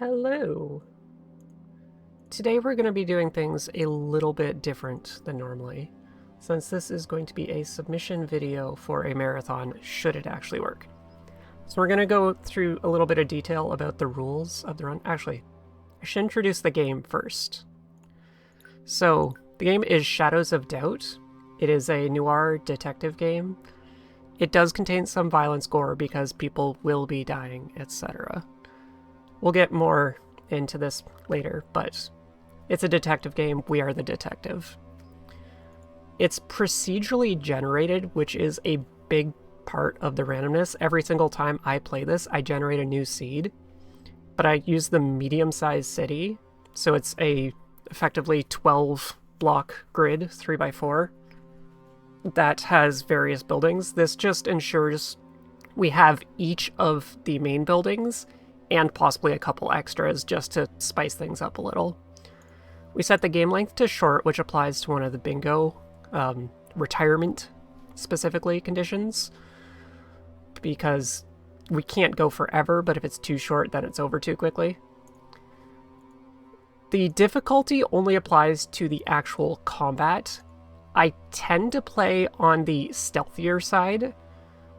Hello. Today we're going to be doing things a little bit different than normally, since this is going to be a submission video for a marathon, should it actually work. So we're going to go through a little bit of detail about the rules of the run. Actually, I should introduce the game first. So, the game is Shadows of Doubt. It is a noir detective game. It does contain some violence gore because people will be dying, etc. We'll get more into this later, but it's a detective game. We are the detective. It's procedurally generated, which is a big part of the randomness. Every single time I play this, I generate a new seed, but I use the medium-sized city, so it's a effectively 12-block grid, 3x4, that has various buildings. This just ensures we have each of the main buildings and possibly a couple extras just to spice things up a little. We set the game length to short, which applies to one of the bingo retirement, specifically, conditions, because we can't go forever, but if it's too short, then it's over too quickly. The difficulty only applies to the actual combat. I tend to play on the stealthier side,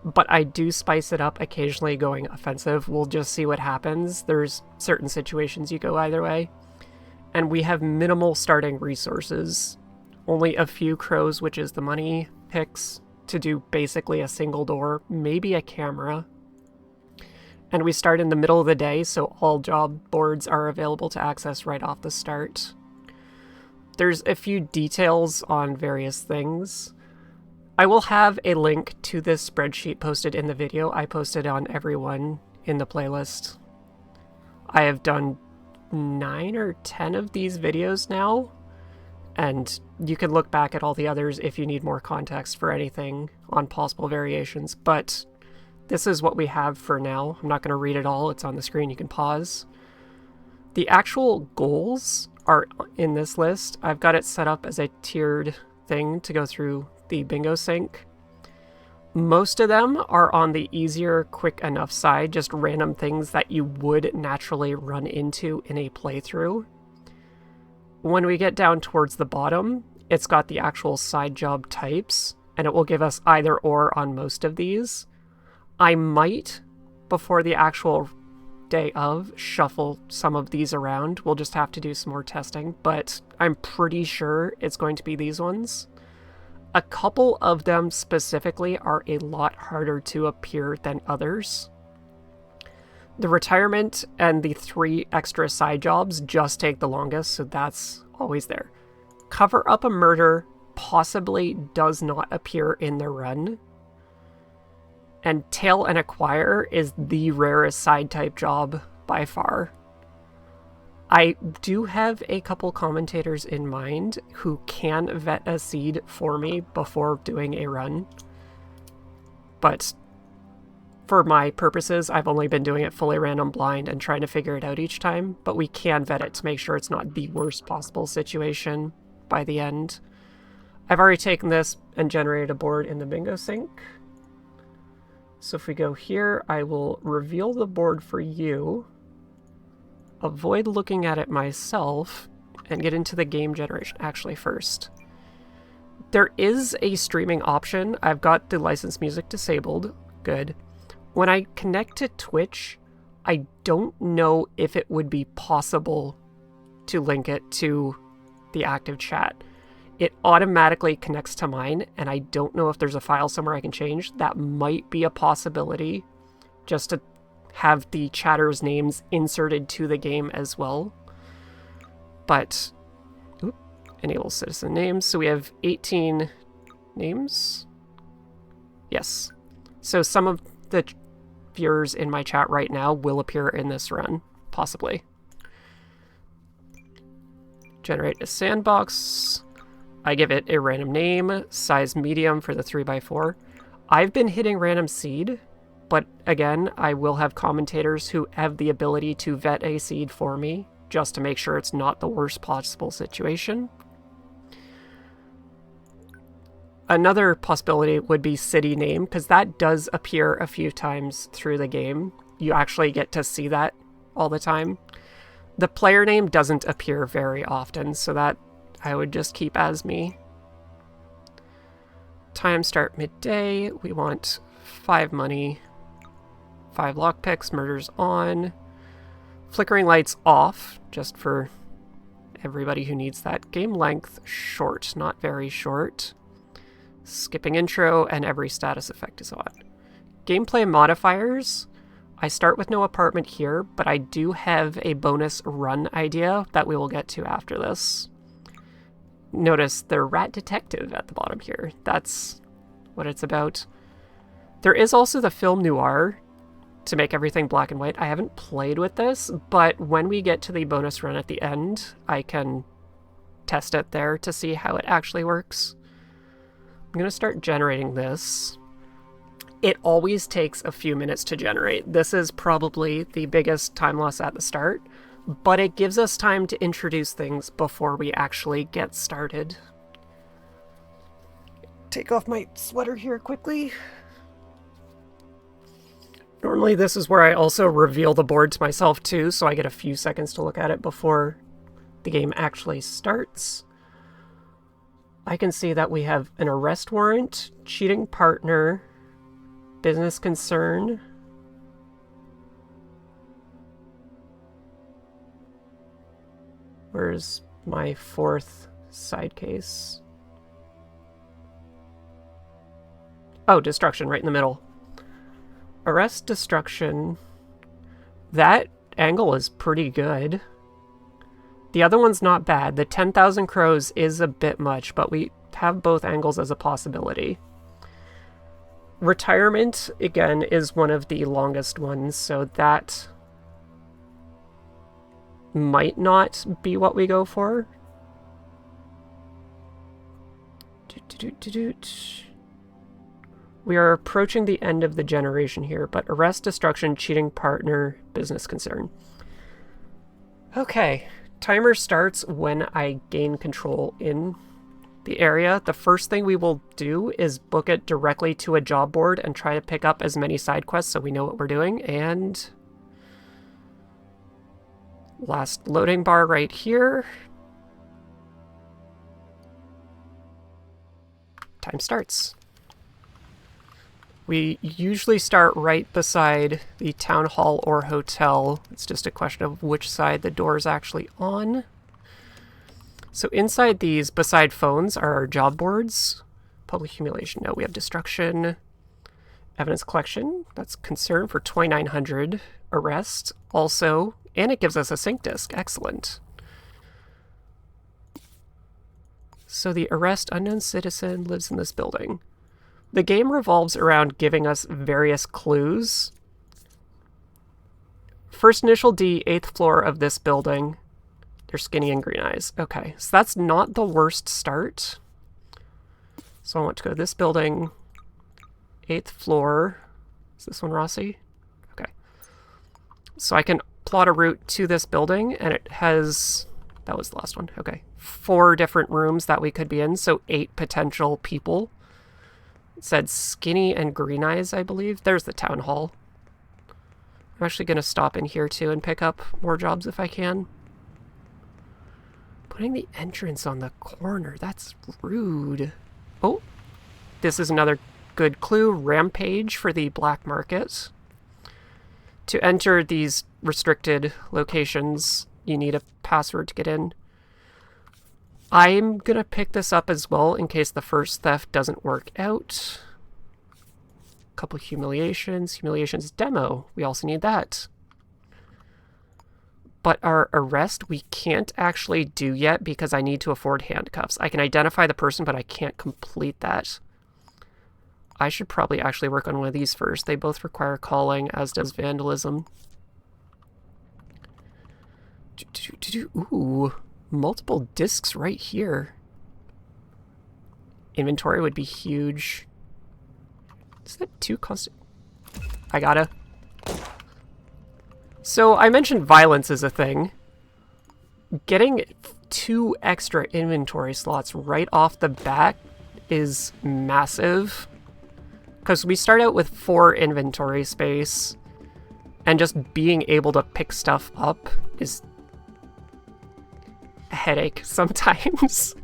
but I do spice it up occasionally going offensive. We'll just see what happens. There's certain situations you go either way. And we have minimal starting resources. Only a few crows, which is the money picks, to do basically a single door, maybe a camera. And we start in the middle of the day, so all job boards are available to access right off the start. There's a few details on various things. I will have a link to this spreadsheet posted in the video. I posted on everyone in the playlist. I have done 9 or 10 of these videos now, and you can look back at all the others if you need more context for anything on possible variations, but this is what we have for now. I'm not going to read it all. It's on the screen. You can pause. The actual goals are in this list. I've got it set up as a tiered thing to go through the bingo sync. Most of them are on the easier, quick enough side, just random things that you would naturally run into in a playthrough. When we get down towards the bottom, it's got the actual side job types, and it will give us either or on most of these. I might, before the actual day of, shuffle some of these around. We'll just have to do some more testing, but I'm pretty sure it's going to be these ones. A couple of them specifically are a lot harder to appear than others. The retirement and the 3 extra side jobs just take the longest, so that's always there. Cover up a murder possibly does not appear in the run. And tail and acquire is the rarest side type job by far. I do have a couple commentators in mind who can vet a seed for me before doing a run. But for my purposes, I've only been doing it fully random blind and trying to figure it out each time, but we can vet it to make sure it's not the worst possible situation by the end. I've already taken this and generated a board in the bingo sync. So if we go here, I will reveal the board for you, avoid looking at it myself, and get into the game generation actually first. There is a streaming option. I've got the licensed music disabled. Good. When I connect to Twitch, I don't know if it would be possible to link it to the active chat. It automatically connects to mine, and I don't know if there's a file somewhere I can change. That might be a possibility, just to have the chatters' names inserted to the game as well. But, enable citizen names. So we have 18 names. Yes. So some of the viewers in my chat right now will appear in this run, possibly. Generate a sandbox. I give it a random name, size medium for the 3x4. I've been hitting random seed, but again, I will have commentators who have the ability to vet a seed for me, just to make sure it's not the worst possible situation. Another possibility would be city name, because that does appear a few times through the game. You actually get to see that all the time. The player name doesn't appear very often, so that I would just keep as me. Time start midday. We want 5 money, 5 lockpicks, murders on. Flickering lights off, just for everybody who needs that. Game length short, not very short. Skipping intro, and every status effect is on. Gameplay modifiers. I start with no apartment here, but I do have a bonus run idea that we will get to after this. Notice the rat detective at the bottom here. That's what it's about. There is also the film Noire to make everything black and white. I haven't played with this, but when we get to the bonus run at the end, I can test it there to see how it actually works. I'm going to start generating this. It always takes a few minutes to generate. This is probably the biggest time loss at the start, but it gives us time to introduce things before we actually get started. Take off my sweater here quickly. Normally this is where I also reveal the board to myself too, so I get a few seconds to look at it before the game actually starts. I can see that we have an arrest warrant, cheating partner, business concern, where's my 4th side case? Oh, destruction, right in the middle. Arrest, destruction. That angle is pretty good. The other one's not bad. The 10,000 crows is a bit much, but we have both angles as a possibility. Retirement, again, is one of the longest ones, so that might not be what we go for. We are approaching the end of the generation here, but arrest, destruction, cheating partner, business concern. Okay, timer starts when I gain control in the area. The first thing we will do is book it directly to a job board and try to pick up as many side quests so we know what we're doing. And last loading bar right here. Time starts. We usually start right beside the town hall or hotel. It's just a question of which side the door is actually on. So inside these, beside phones, are our job boards. Public humiliation. No, we have destruction. Evidence collection. That's concern for 2,900. Arrest. Also, and it gives us a sync disk. Excellent. So the arrest, unknown citizen, lives in this building. The game revolves around giving us various clues. First initial D, 8th floor of this building. They're skinny and green eyes. Okay, so that's not the worst start. So I want to go to this building. 8th floor. Is this one Rossi? Okay. So I can plot a route to this building, and it has... That was the last one. Okay. 4 different rooms that we could be in, so 8 potential people. It said skinny and green eyes, I believe. There's the town hall. I'm actually going to stop in here too and pick up more jobs if I can. Putting the entrance on the corner, that's rude. Oh, this is another good clue. Rampage for the black market. To enter these restricted locations, you need a password to get in. I'm going to pick this up as well in case the first theft doesn't work out. A couple humiliations. Humiliations demo. We also need that. But our arrest, we can't actually do yet because I need to afford handcuffs. I can identify the person, but I can't complete that. I should probably actually work on one of these first. They both require calling, as does vandalism. Ooh, multiple discs right here. Inventory would be huge. Is that too constant? I gotta... So I mentioned violence is a thing. Getting 2 extra inventory slots right off the bat is massive. Because we start out with 4 inventory space, and just being able to pick stuff up is headache sometimes.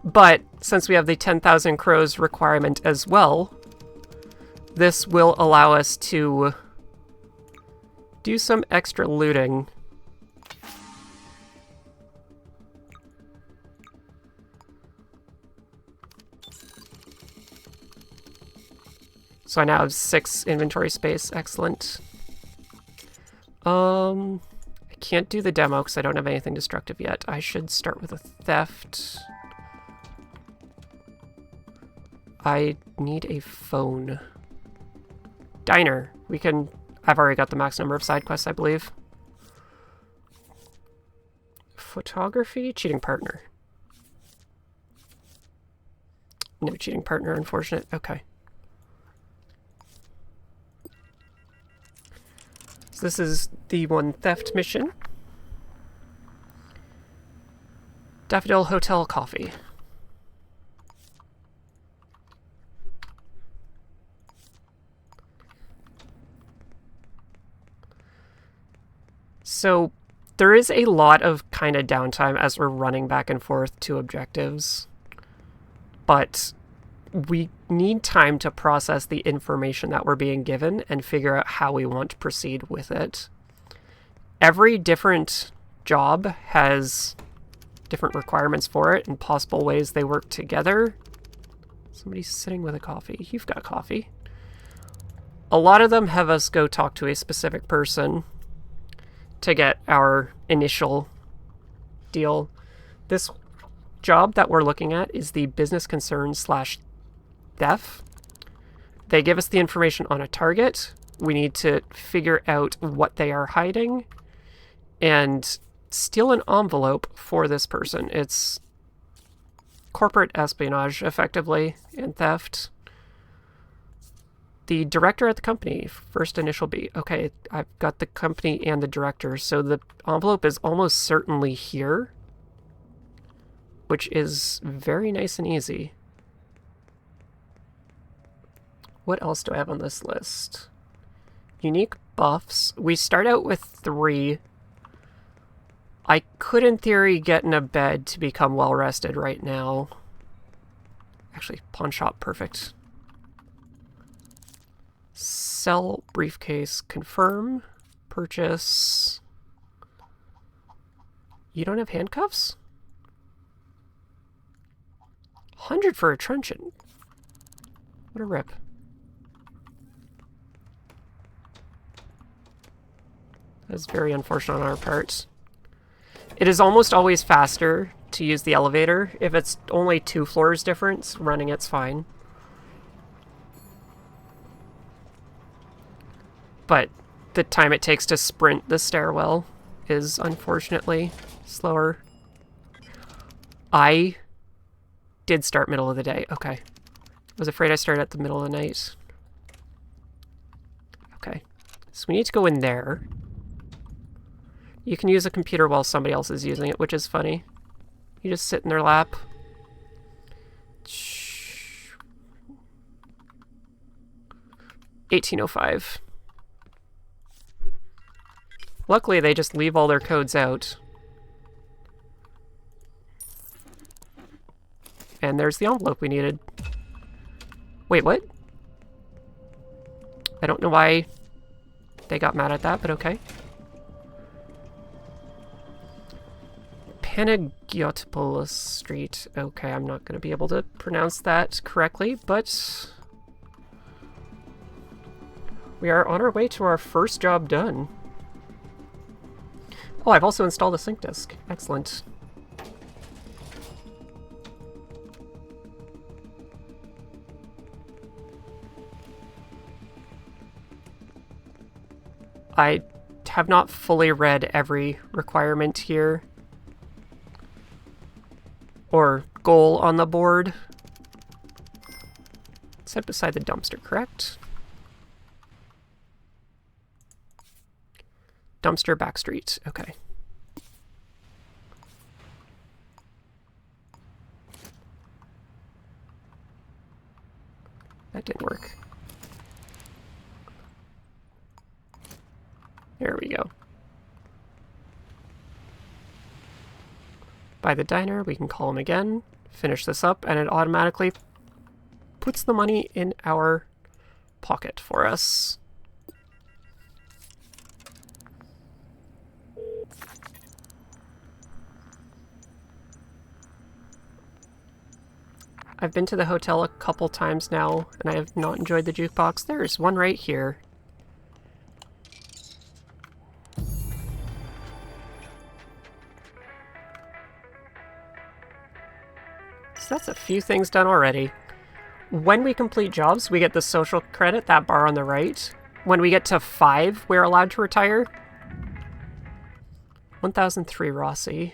But since we have the 10,000 crows requirement as well, this will allow us to do some extra looting. So I now have 6 inventory space. Excellent. I can't do the demo because I don't have anything destructive yet. I should start with a theft. I need a phone. Diner. We can... I've already got the max number of side quests, I believe. Photography? Cheating partner. No cheating partner, unfortunate. Okay. So this is the one theft mission. Daffodil Hotel Coffee. So there is a lot of kind of downtime as we're running back and forth to objectives, but we need time to process the information that we're being given and figure out how we want to proceed with it. Every different job has different requirements for it and possible ways they work together. Somebody's sitting with a coffee. You've got coffee. A lot of them have us go talk to a specific person to get our initial deal. This job that we're looking at is the business concern / theft. They give us the information on a target. We need to figure out what they are hiding and steal an envelope for this person. It's corporate espionage, effectively, and theft. The director at the company, first initial B. Okay, I've got the company and the director, so the envelope is almost certainly here, which is very nice and easy. What else do I have on this list? Unique buffs. We start out with 3. I could, in theory, get in a bed to become well-rested right now. Actually, pawn shop, perfect. Sell, briefcase, confirm, purchase. You don't have handcuffs? 100 for a truncheon. What a rip. That's very unfortunate on our part. It is almost always faster to use the elevator. If it's only 2 floors difference, running it's fine. But the time it takes to sprint the stairwell is unfortunately slower. I did start middle of the day. Okay. I was afraid I started at the middle of the night. Okay. So we need to go in there. You can use a computer while somebody else is using it, which is funny. You just sit in their lap. Shh. 1805. Luckily, they just leave all their codes out. And there's the envelope we needed. Wait, what? I don't know why they got mad at that, but okay. Panagiotopoulos Street. Okay, I'm not going to be able to pronounce that correctly, but we are on our way to our first job done. Oh, I've also installed a sync disk. Excellent. I have not fully read every requirement here or goal on the board. Set beside the dumpster, correct? Dumpster, back street. Okay. That didn't work. There we go. by the diner. We can call him again, finish this up, and it automatically puts the money in our pocket for us. I've been to the hotel a couple times now, and I have not enjoyed the jukebox. There's one right here. So that's a few things done already. When we complete jobs, we get the social credit, that bar on the right. When we get to 5, we're allowed to retire. 1003 Rossi.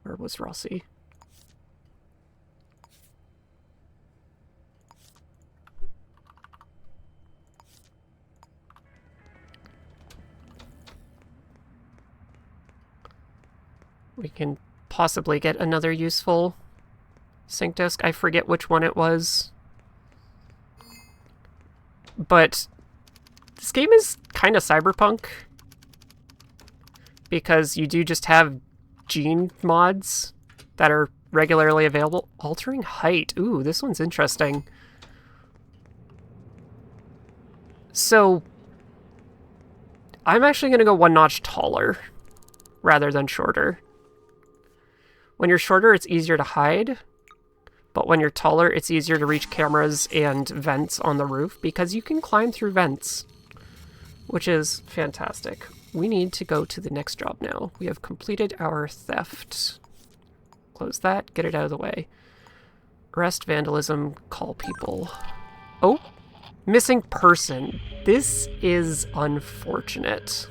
Where was Rossi? We can possibly get another useful sync disk. I forget which one it was. But this game is kind of cyberpunk, because you do just have gene mods that are regularly available. Altering height. Ooh, this one's interesting. So I'm actually going to go one notch taller rather than shorter. When you're shorter, it's easier to hide, but when you're taller, it's easier to reach cameras and vents on the roof because you can climb through vents, which is fantastic. We need to go to the next job now. We have completed our theft. Close that, get it out of the way. Arrest vandalism, call people. Oh, missing person. This is unfortunate.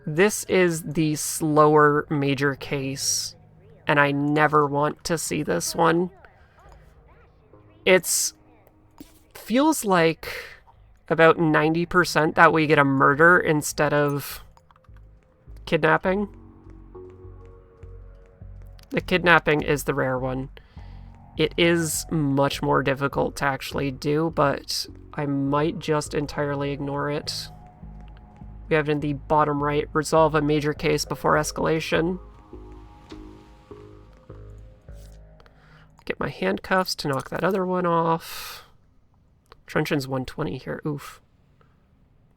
This is the slower major case, and I never want to see this one. It's feels like about 90% that we get a murder instead of kidnapping. The kidnapping is the rare one. It is much more difficult to actually do, but I might just entirely ignore it. We have it in the bottom right, resolve a major case before escalation. Get my handcuffs to knock that other one off. Truncheon's 120 here, oof.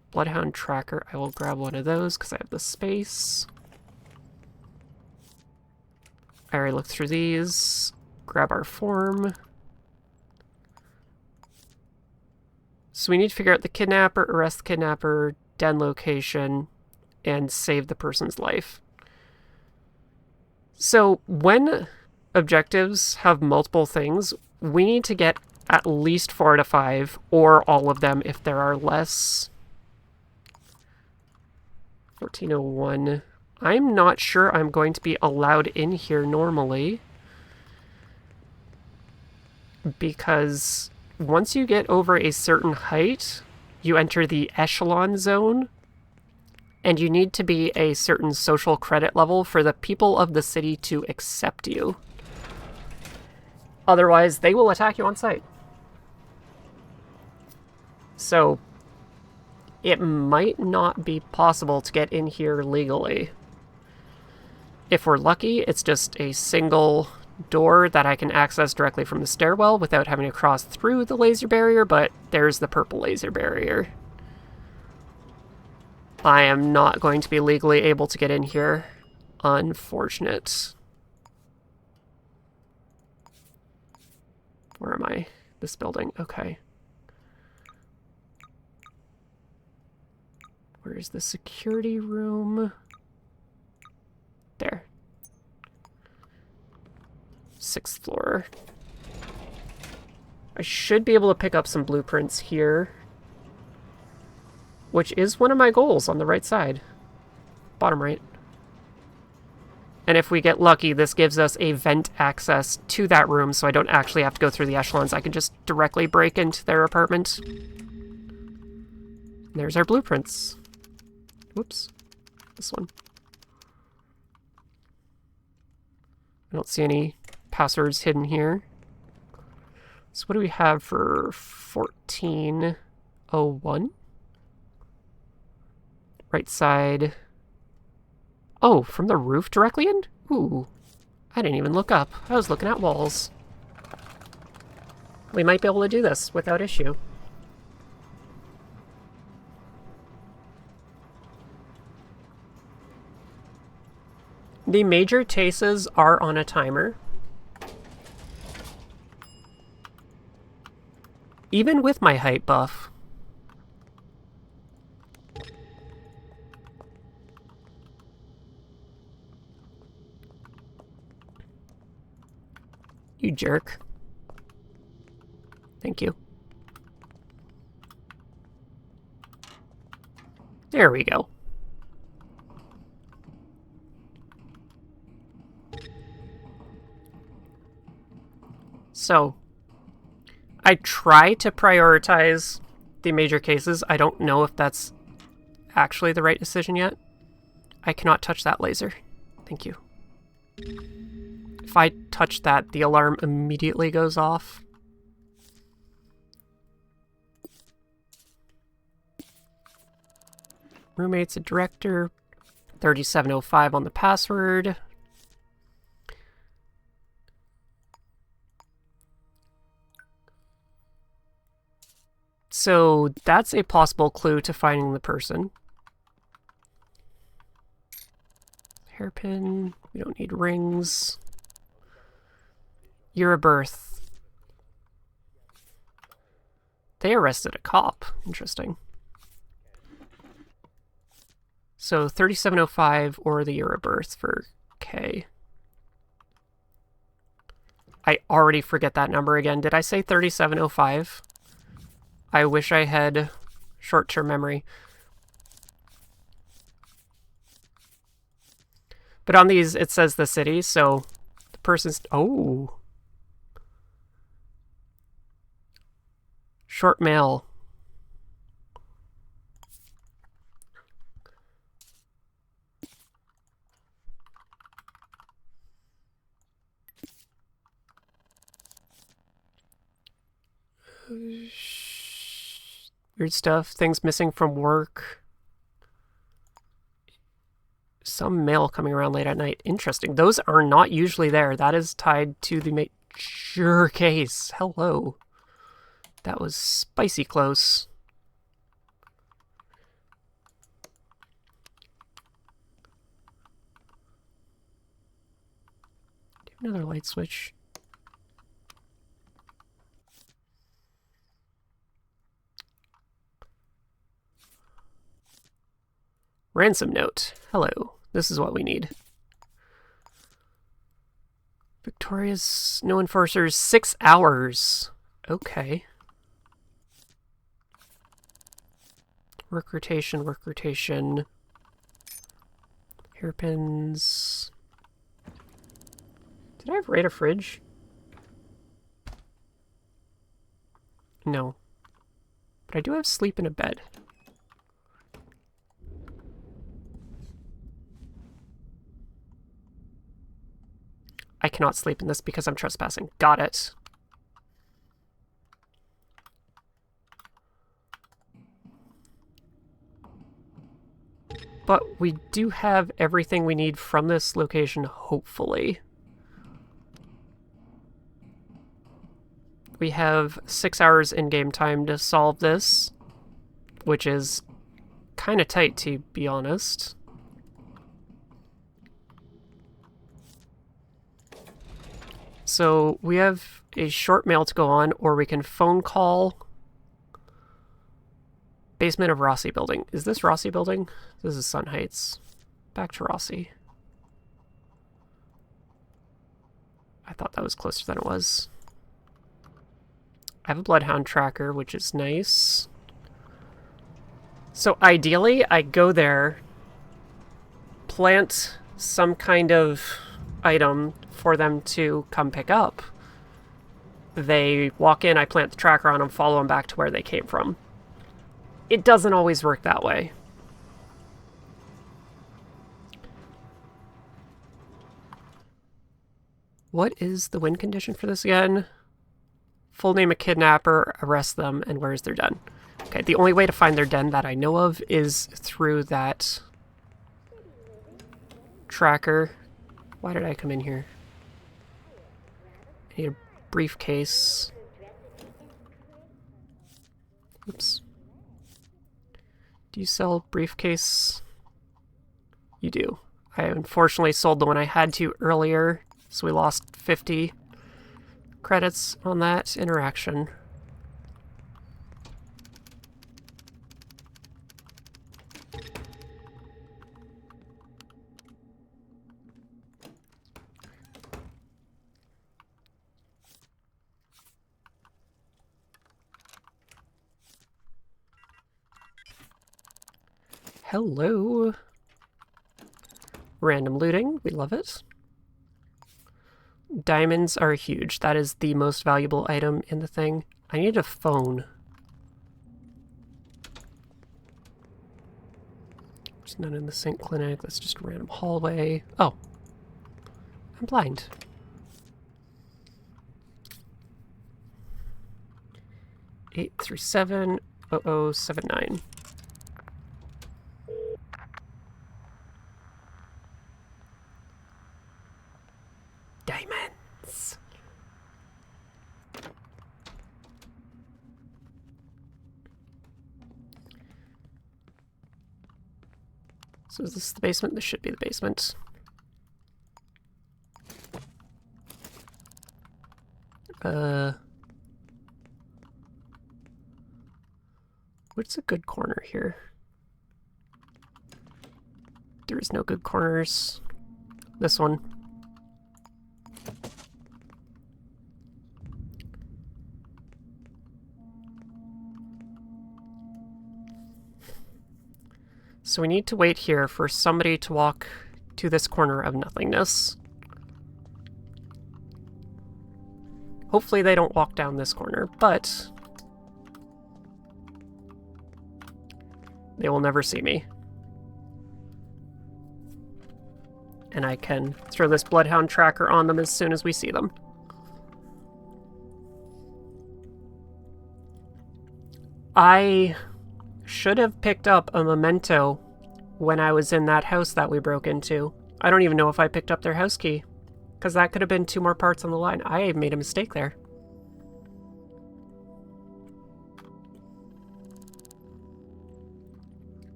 Bloodhound tracker, I will grab one of those because I have the space. I already looked through these. Grab our form. So we need to figure out the kidnapper, arrest the kidnapper, den location, and save the person's life. So when objectives have multiple things, we need to get at least 4 out of 5, or all of them if there are less. 1401. I'm not sure I'm going to be allowed in here normally, because once you get over a certain height, you enter the echelon zone, and you need to be a certain social credit level for the people of the city to accept you. Otherwise, they will attack you on sight. So, it might not be possible to get in here legally. If we're lucky, it's just a single door that I can access directly from the stairwell without having to cross through the laser barrier, but there's the purple laser barrier. I am not going to be legally able to get in here. Unfortunate. Where am I? This building. Okay. Where's the security room? There. 6th floor. I should be able to pick up some blueprints here, which is one of my goals on the right side. Bottom right. And if we get lucky, this gives us a vent access to that room, so I don't actually have to go through the echelons. I can just directly break into their apartment. There's our blueprints. Whoops. This one. I don't see any passwords hidden here. So what do we have for 1401? Right side, Oh, from the roof directly in? Ooh. I didn't even look up. I was looking at walls. We might be able to do this without issue. The major cases are on a timer. Even with my height buff. You jerk. Thank you. There we go. So, I try to prioritize the major cases. I don't know if that's actually the right decision yet. I cannot touch that laser. Thank you. If I touch that, the alarm immediately goes off. Roommate's a director. 3705 on the password. So that's a possible clue to finding the person. Hairpin. We don't need rings. Year of birth. They arrested a cop. Interesting. So 3705 or the year of birth for K. I already forget that number again. Did I say 3705? I wish I had short-term memory. But on these, it says the city, so the person's... Oh! Short mail. Weird stuff. Things missing from work. Some mail coming around late at night. Interesting. Those are not usually there. That is tied to the major case. Hello. That was spicy close. Do you have another light switch? Ransom note. Hello. This is what we need. Victoria's no enforcers. 6 hours. Okay. Work rotation, work rotation. Hairpins. Did I rate a fridge? No. But I do have sleep in a bed. I cannot sleep in this because I'm trespassing. Got it. But we do have everything we need from this location, hopefully. We have 6 hours in-game time to solve this, which is kind of tight, to be honest. So we have a short mail to go on, or we can phone call. Basement of Rossi building. Is this Rossi building? This is Sun Heights. Back to Rossi. I thought that was closer than it was. I have a bloodhound tracker, which is nice. So ideally, I go there, plant some kind of item for them to come pick up. They walk in, I plant the tracker on them, follow them back to where they came from. It doesn't always work that way. What is the win condition for this again? Full name of kidnapper, arrest them, and where's their den? Okay, the only way to find their den that I know of is through that tracker. Why did I come in here? I need a briefcase. Oops. Do you sell briefcase? You do. I unfortunately sold the one I had to earlier, so we lost 50 credits on that interaction. Hello. Random looting, we love it. Diamonds are huge. That is the most valuable item in the thing. I need a phone. There's none in the sink clinic. That's just a random hallway. Oh. I'm blind. Eight through 70079. Diamonds. So is this the basement? This should be the basement. What's a good corner here? There is no good corners. This one. So we need to wait here for somebody to walk to this corner of nothingness. Hopefully they don't walk down this corner, but they will never see me. And I can throw this bloodhound tracker on them as soon as we see them. I should have picked up a memento when I was in that house that we broke into. I don't even know if I picked up their house key, because that could have been 2 more parts on the line. I made a mistake there.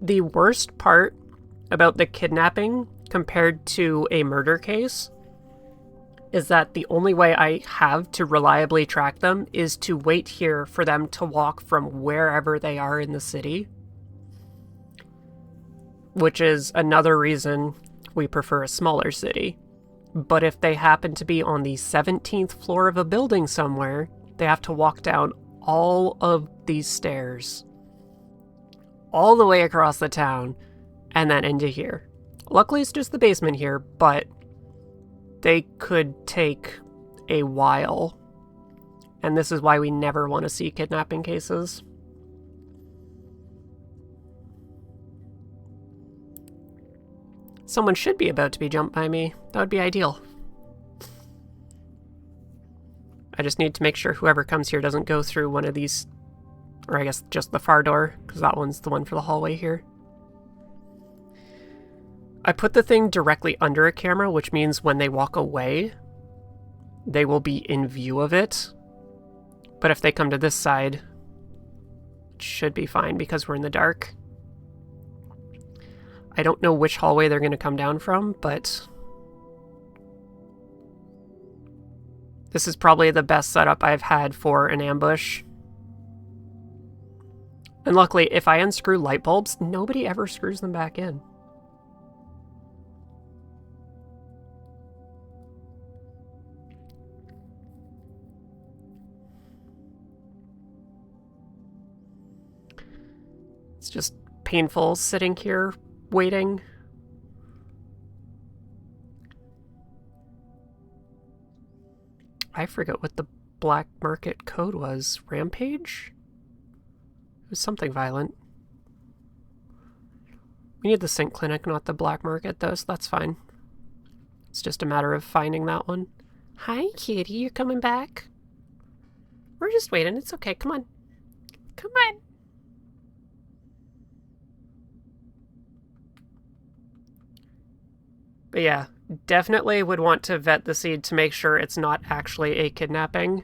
The worst part about the kidnapping compared to a murder case is that the only way I have to reliably track them is to wait here for them to walk from wherever they are in the city. Which is another reason we prefer a smaller city. But if they happen to be on the 17th floor of a building somewhere, they have to walk down all of these stairs. All the way across the town, and then into here. Luckily it's just the basement here, but they could take a while. And this is why we never want to see kidnapping cases. Someone should be about to be jumped by me. That would be ideal. I just need to make sure whoever comes here doesn't go through one of these, or I guess just the far door, because that one's the one for the hallway here. I put the thing directly under a camera, which means when they walk away, they will be in view of it. But if they come to this side, it should be fine because we're in the dark. I don't know which hallway they're going to come down from, but this is probably the best setup I've had for an ambush. And luckily, if I unscrew light bulbs, nobody ever screws them back in. It's just painful sitting here waiting. I forget what the black market code was. Rampage? It was something violent. We need the sink clinic, not the black market, though, so that's fine. It's just a matter of finding that one. Hi, kitty. You're coming back? We're just waiting. It's okay. Come on. Come on. But yeah, definitely would want to vet the seed to make sure it's not actually a kidnapping.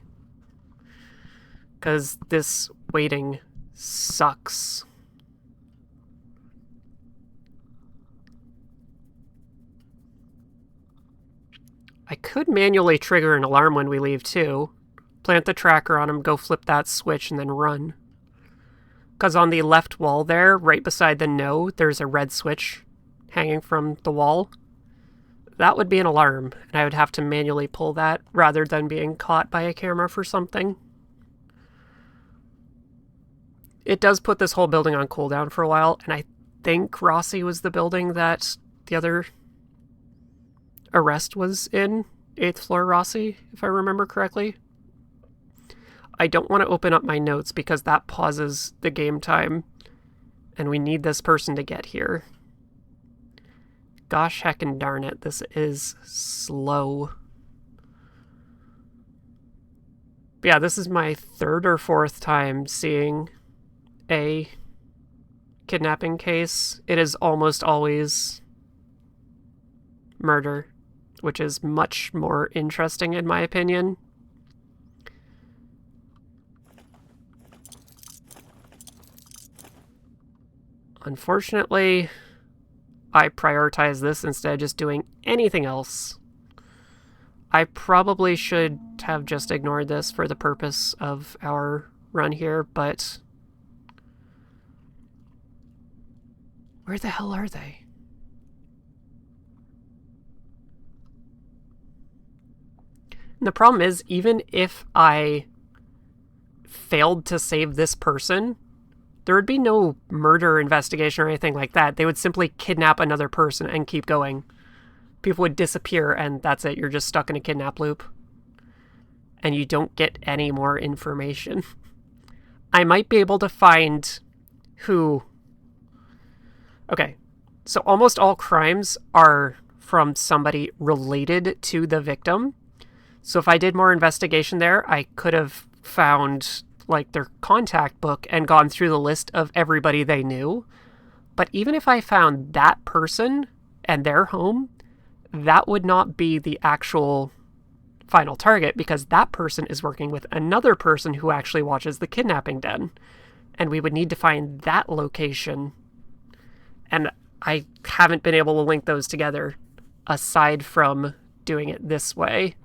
Because this waiting sucks. I could manually trigger an alarm when we leave too. Plant the tracker on him, go flip that switch, and then run. Because on the left wall there, right beside the no, there's a red switch hanging from the wall. That would be an alarm, and I would have to manually pull that rather than being caught by a camera for something. It does put this whole building on cooldown for a while, and I think Rossi was the building that the other arrest was in. 8th floor Rossi, if I remember correctly. I don't want to open up my notes because that pauses the game time, and we need this person to get here. Gosh heckin' darn it, this is slow. But yeah, this is my 3rd or 4th time seeing a kidnapping case. It is almost always murder, which is much more interesting in my opinion. Unfortunately, I prioritize this instead of just doing anything else. I probably should have just ignored this for the purpose of our run here, but where the hell are they? And the problem is, even if I failed to save this person, there would be no murder investigation or anything like that. They would simply kidnap another person and keep going. People would disappear and that's it. You're just stuck in a kidnap loop. And you don't get any more information. I might be able to find who... Okay, so almost all crimes are from somebody related to the victim. So if I did more investigation there, I could have found like their contact book and gone through the list of everybody they knew. But even if I found that person and their home, that would not be the actual final target because that person is working with another person who actually watches the kidnapping den. And we would need to find that location. And I haven't been able to link those together aside from doing it this way.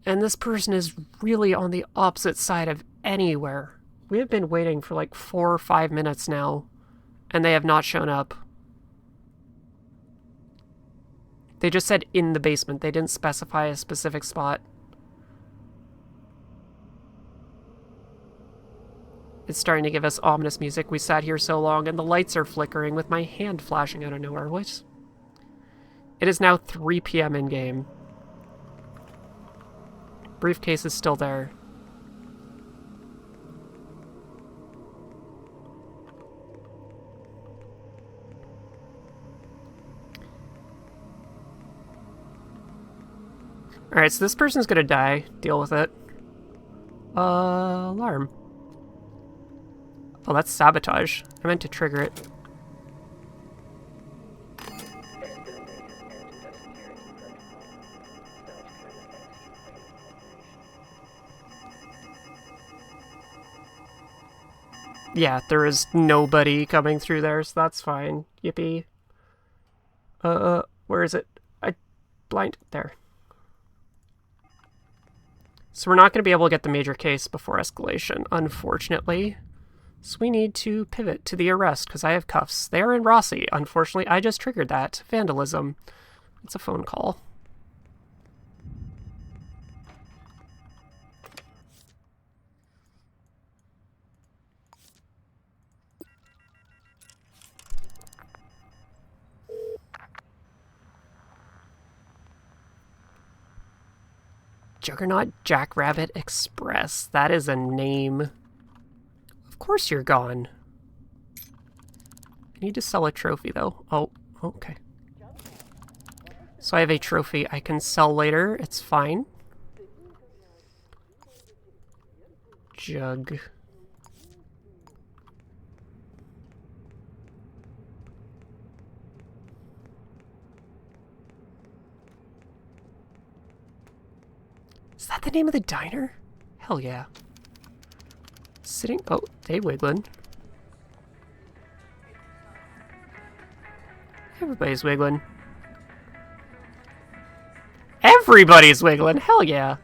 And this person is really on the opposite side of anywhere. We have been waiting for like 4 or 5 minutes now, and they have not shown up. They just said in the basement. They didn't specify a specific spot. It's starting to give us ominous music. We sat here so long, and the lights are flickering with my hand flashing out of nowhere. What? It is now 3 p.m. in-game. Briefcase is still there. Alright, so this person's gonna die. Deal with it. Alarm. Oh, that's sabotage. I meant to trigger it. Yeah, there is nobody coming through there, so that's fine. Yippee. Where is it? Blind. There. So we're not going to be able to get the major case before escalation, unfortunately. So we need to pivot to the arrest, because I have cuffs. They are in Rossi. Unfortunately, I just triggered that. Vandalism. It's a phone call. Juggernaut Jackrabbit Express. That is a name. Of course you're gone. I need to sell a trophy, though. Oh, okay. So I have a trophy I can sell later. It's fine. Jug. Is that the name of the diner? Hell yeah. Sitting... Oh, hey, Wiggling. Everybody's wiggling. Everybody's wiggling! Hell yeah!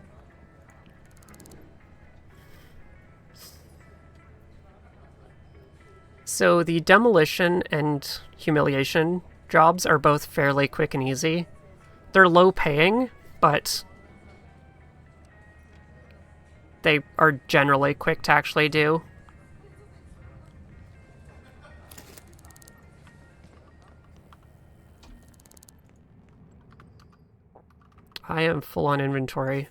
So the demolition and humiliation jobs are both fairly quick and easy. They're low paying, but they are generally quick to actually do. I am full on inventory.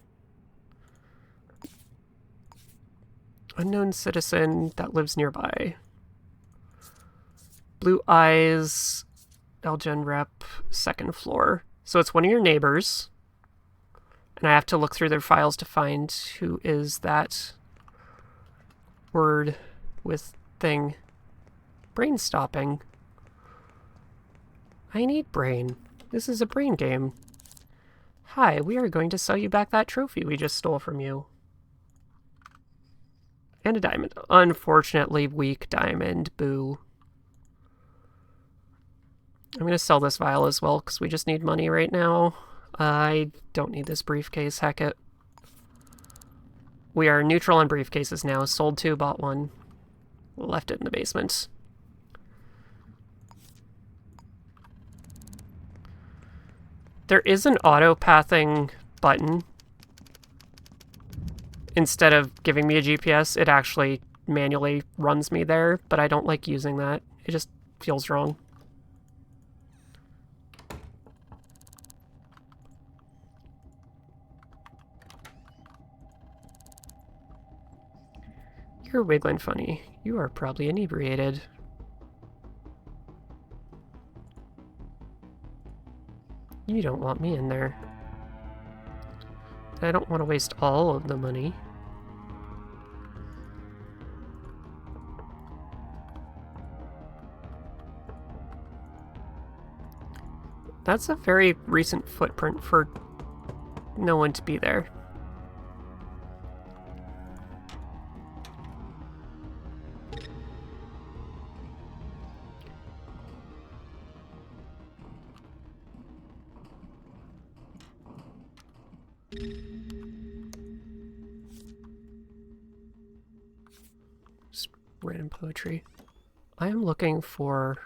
Unknown citizen that lives nearby. Blue Eyes, Elgen Rep, second floor. So it's one of your neighbors. And I have to look through their files to find who is that word with thing. Brain stopping. I need brain. This is a brain game. Hi, we are going to sell you back that trophy we just stole from you. And a diamond. Unfortunately, weak diamond. Boo. I'm going to sell this vial as well, because we just need money right now. I don't need this briefcase, heck it. We are neutral on briefcases now. Sold 2, bought 1. Left it in the basement. There is an auto-pathing button. Instead of giving me a GPS, it actually manually runs me there, but I don't like using that. It just feels wrong. You're wiggling funny. You are probably inebriated. You don't want me in there. I don't want to waste all of the money. That's a very recent footprint for no one to be there. Just random poetry. I am looking for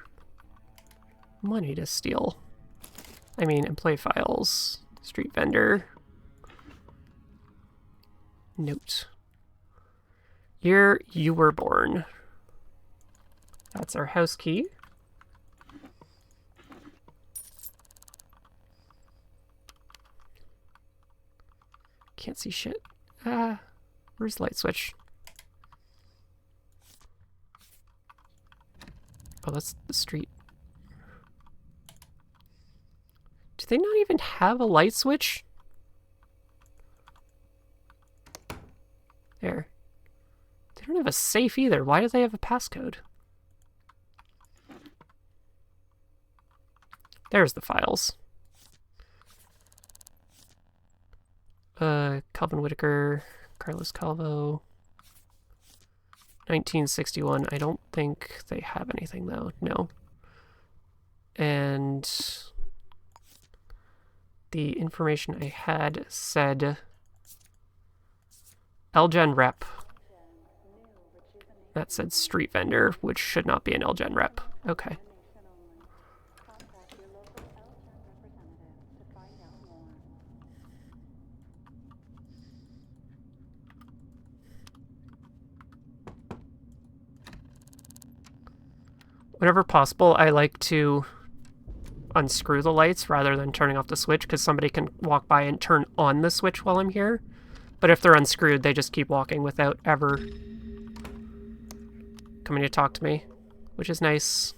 money to steal. I mean, employee files, street vendor. Note. Year you were born. That's our house key. Can't see shit. Where's the light switch? Oh, that's the street. Do they not even have a light switch? There. They don't have a safe either. Why do they have a passcode? There's the files. Calvin Whitaker, Carlos Calvo, 1961. I don't think they have anything though. No. And the information I had said Elgen Rep. That said street vendor, which should not be an Elgen Rep. Okay. Whenever possible, I like to unscrew the lights rather than turning off the switch, because somebody can walk by and turn on the switch while I'm here. But if they're unscrewed, they just keep walking without ever coming to talk to me, which is nice.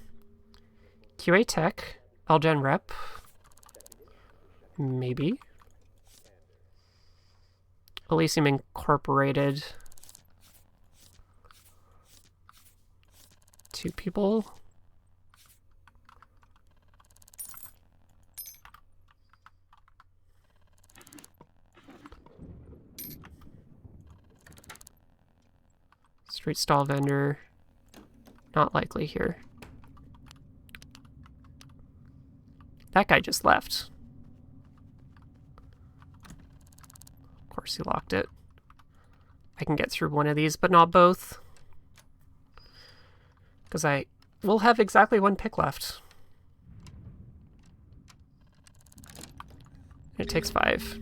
QA Tech, Elgen Rep, maybe. Elysium Incorporated. 2 people. Street stall vendor. Not likely here. That guy just left. Of course he locked it. I can get through one of these, but not both. Because I will have exactly one pick left. It takes 5.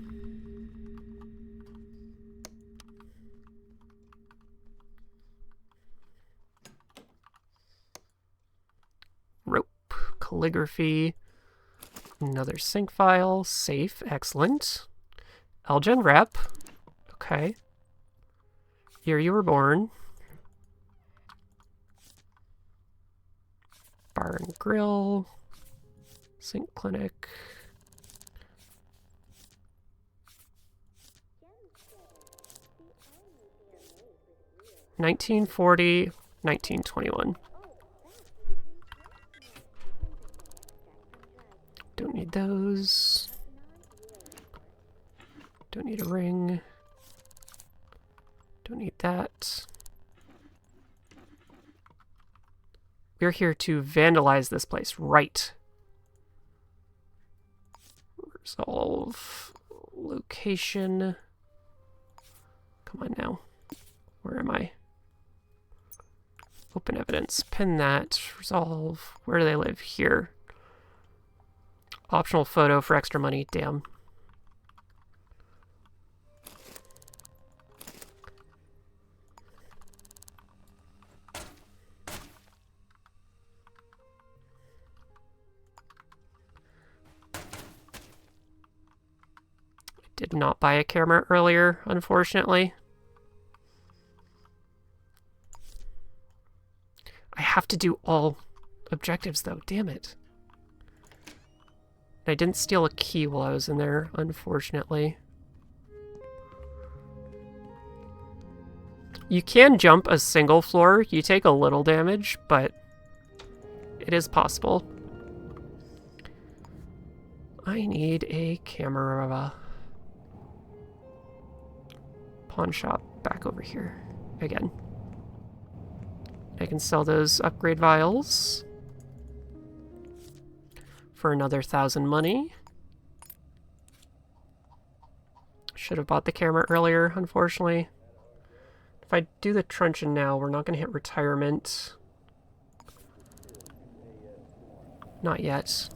Rope, calligraphy, another sync file, safe, excellent. Elgin rep, okay. Year you were born. Bar and grill, sync clinic. $1940, $1921. Don't need those. Don't need a ring. Don't need that. We're here to vandalize this place, right? Resolve location. Come on now. Where am I? Open evidence. Pin that. Resolve. Where do they live? Here. Optional photo for extra money. Damn. Did not buy a camera earlier, unfortunately. I have to do all objectives, though. Damn it. I didn't steal a key while I was in there, unfortunately. You can jump a single floor. You take a little damage, but it is possible. I need a camera. Pawn shop back over here again. I can sell those upgrade vials for another 1,000 money. Should have bought the camera earlier, unfortunately. If I do the truncheon now, we're not going to hit retirement. Not yet.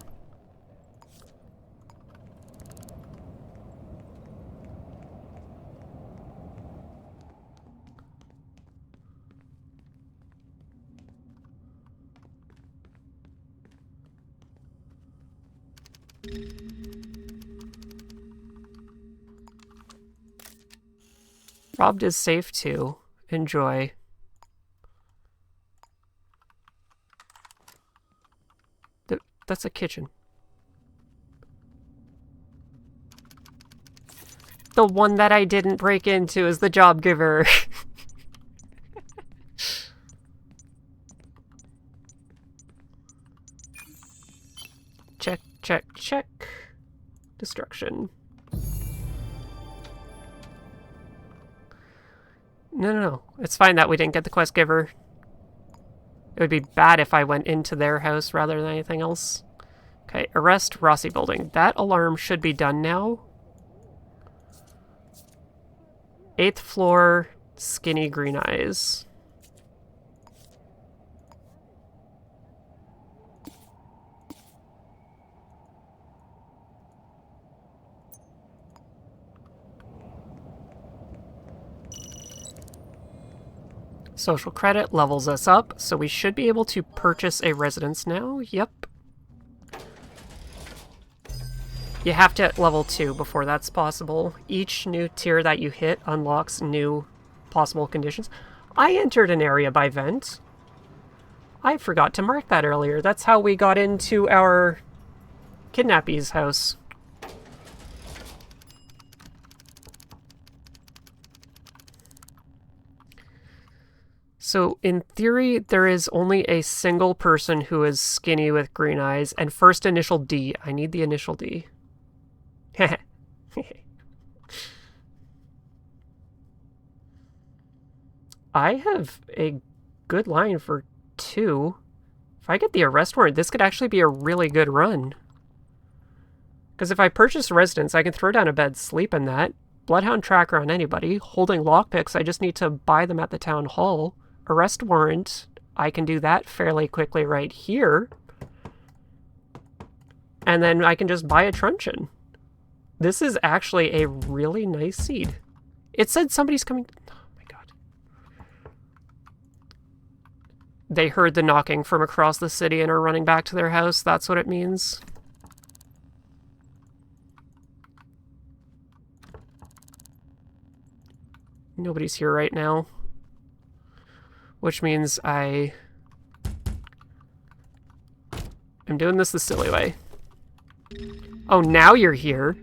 Robbed is safe too. Enjoy. That's a kitchen. The one that I didn't break into is the job giver. Check, check, check. Destruction. No. It's fine that we didn't get the quest giver. It would be bad if I went into their house rather than anything else. Okay, arrest Rossi building. That alarm should be done now. 8th floor, skinny green eyes. Social credit levels us up, so we should be able to purchase a residence now. Yep. You have to hit level 2 before that's possible. Each new tier that you hit unlocks new possible conditions. I entered an area by vent. I forgot to mark that earlier. That's how we got into our kidnappee's house. So, in theory, there is only a single person who is skinny with green eyes, and first initial D. I need the initial D. I have a good line for 2. If I get the arrest warrant, this could actually be a really good run. Because if I purchase a residence, I can throw down a bed, sleep in that. Bloodhound tracker on anybody. Holding lockpicks, I just need to buy them at the town hall. Arrest warrant, I can do that fairly quickly right here. And then I can just buy a truncheon. This is actually a really nice seed. It said somebody's coming. Oh my god. They heard the knocking from across the city and are running back to their house. That's what it means. Nobody's here right now. Which means I'm doing this the silly way. Oh, now you're here.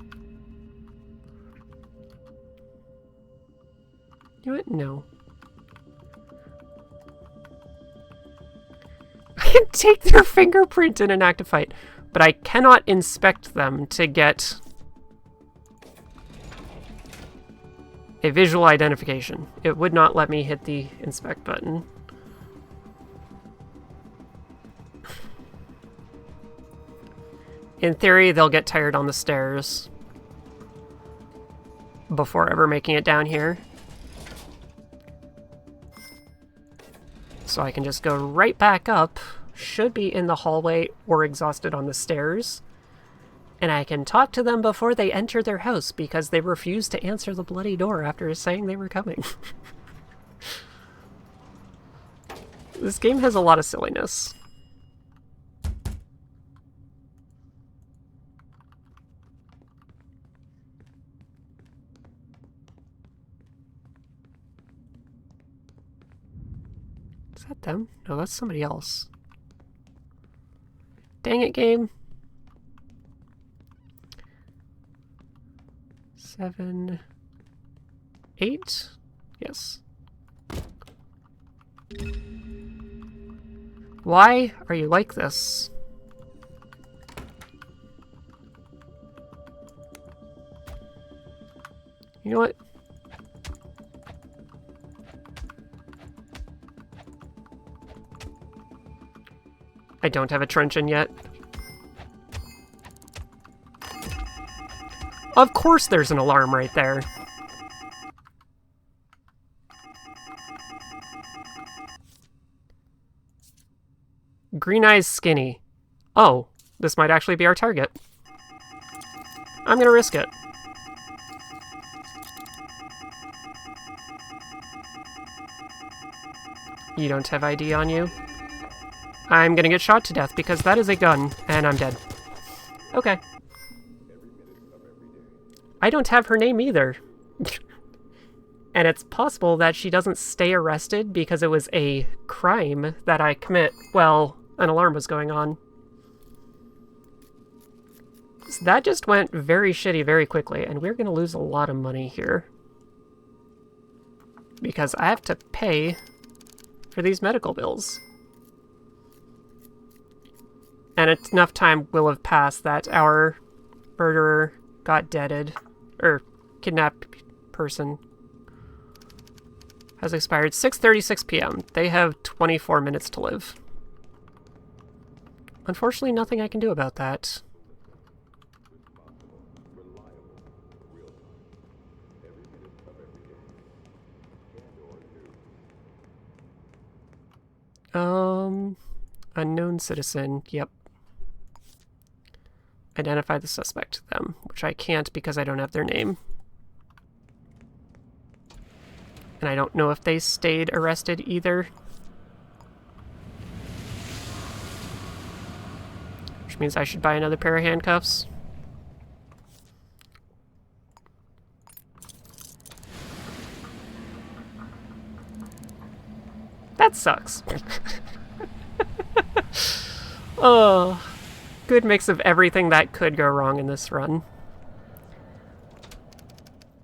You know what? No. I can take their fingerprint in an active fight, but I cannot inspect them to get a visual identification. It would not let me hit the inspect button. In theory, they'll get tired on the stairs before ever making it down here. So I can just go right back up. Should be in the hallway or exhausted on the stairs. And I can talk to them before they enter their house because they refused to answer the bloody door after saying they were coming. This game has a lot of silliness. Is that them? No, that's somebody else. Dang it, game. 7, 8? Yes. Why are you like this? You know what? I don't have a truncheon yet. Of course there's an alarm right there. Green Eyes Skinny. Oh, this might actually be our target. I'm gonna risk it. You don't have ID on you? I'm gonna get shot to death because that is a gun, and I'm dead. Okay. I don't have her name either. And it's possible that she doesn't stay arrested because it was a crime that I commit while an alarm was going on. So that just went very shitty very quickly, and we're gonna lose a lot of money here. Because I have to pay for these medical bills. And enough time will have passed that our murderer got deaded, or kidnapped person has expired. 6:36 p.m. They have 24 minutes to live. Unfortunately, nothing I can do about that. Unknown citizen, yep. Identify the suspect to them, which I can't because I don't have their name. And I don't know if they stayed arrested either. Which means I should buy another pair of handcuffs. That sucks. Oh, good mix of everything that could go wrong in this run.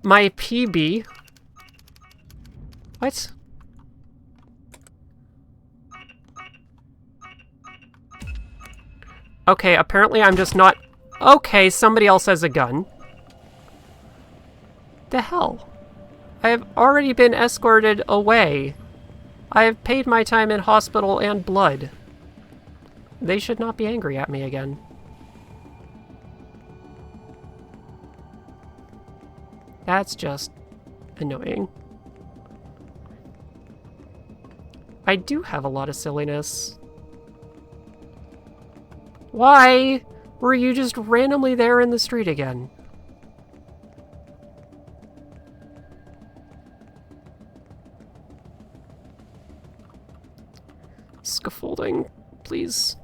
My PB. What? Okay, apparently I'm just not... Okay, somebody else has a gun. The hell? I have already been escorted away I have paid my time in hospital and blood. They should not be angry at me again. That's just annoying. I do have a lot of silliness. Why were you just randomly there in the street again? Scaffolding, please.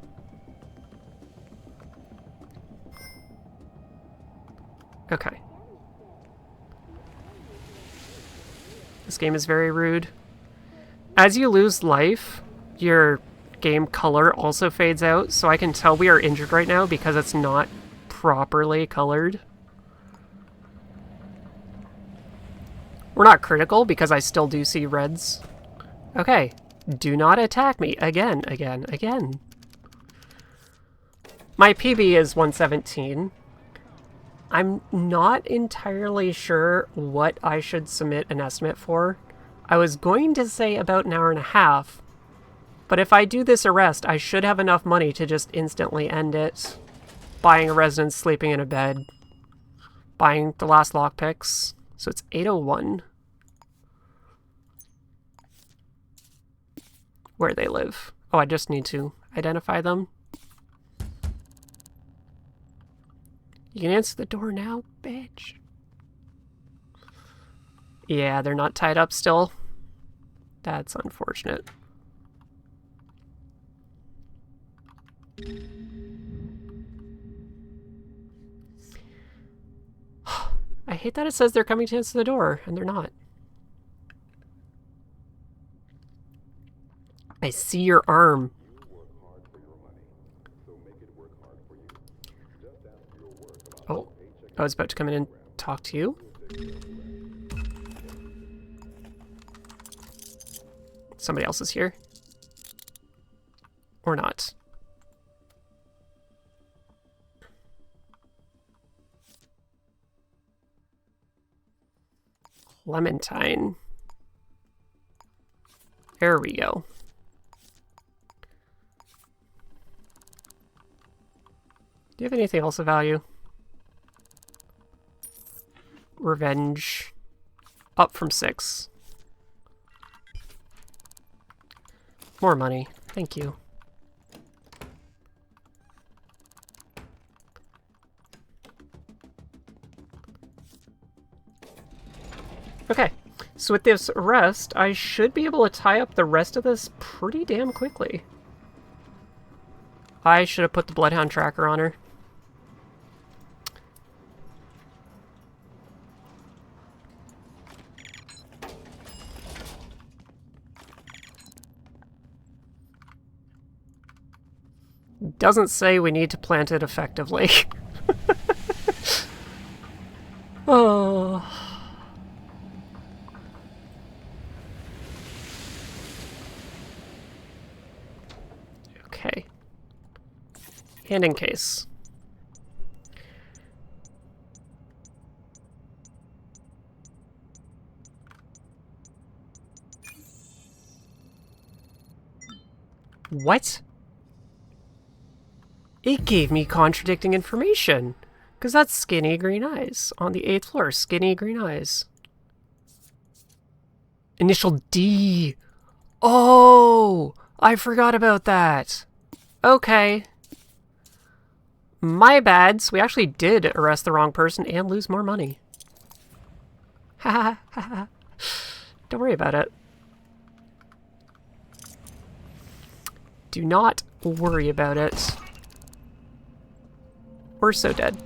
Okay. This game is very rude. As you lose life, your game color also fades out, so I can tell we are injured right now because it's not properly colored. We're not critical because I still do see reds. Okay. Do not attack me again, again, again. My PB is 117. I'm not entirely sure what I should submit an estimate for. I was going to say about an hour and a half, but if I do this arrest, I should have enough money to just instantly end it. Buying a residence, sleeping in a bed, buying the last lockpicks. So it's 801. Where they live. Oh, I just need to identify them. You can answer the door now, bitch. Yeah, they're not tied up still. That's unfortunate. I hate that it says they're coming to answer the door, and they're not. I see your arm. Oh, I was about to come in and talk to you. Somebody else is here. Or not. Clementine. There we go. Do you have anything else of value? Revenge. Up from 6. More money. Thank you. Okay, so with this arrest, I should be able to tie up the rest of this pretty damn quickly. I should have put the Bloodhound tracker on her. Doesn't say we need to plant it effectively. Oh. Okay. And in case. What? It gave me contradicting information. Because that's skinny green eyes. On the 8th floor, skinny green eyes. Initial D. Oh! I forgot about that. Okay. My bad. So we actually did arrest the wrong person and lose more money. Ha ha ha. Don't worry about it. Do not worry about it. We're so dead.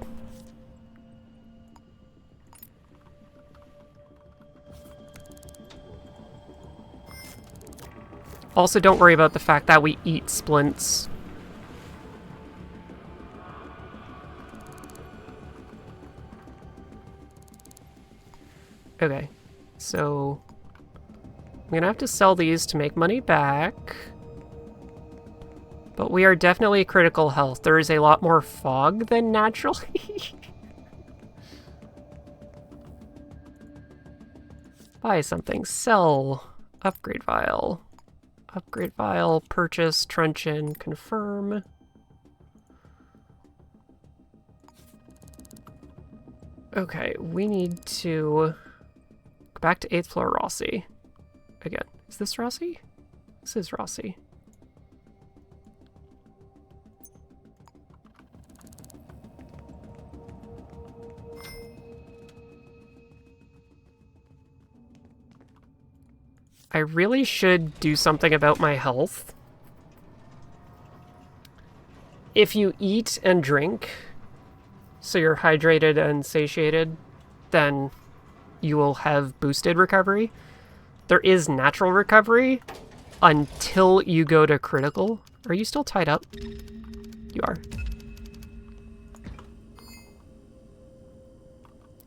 Also, don't worry about the fact that we eat splints. Okay, so I'm gonna have to sell these to make money back. But we are definitely critical health. There is a lot more fog than naturally. Buy something. Sell. Upgrade vial. Upgrade file, purchase, truncheon, confirm. Okay, we need to go back to 8th floor Rossi. Again, is this Rossi? This is Rossi. I really should do something about my health. If you eat and drink, so you're hydrated and satiated, then you will have boosted recovery. There is natural recovery until you go to critical. Are you still tied up? You are.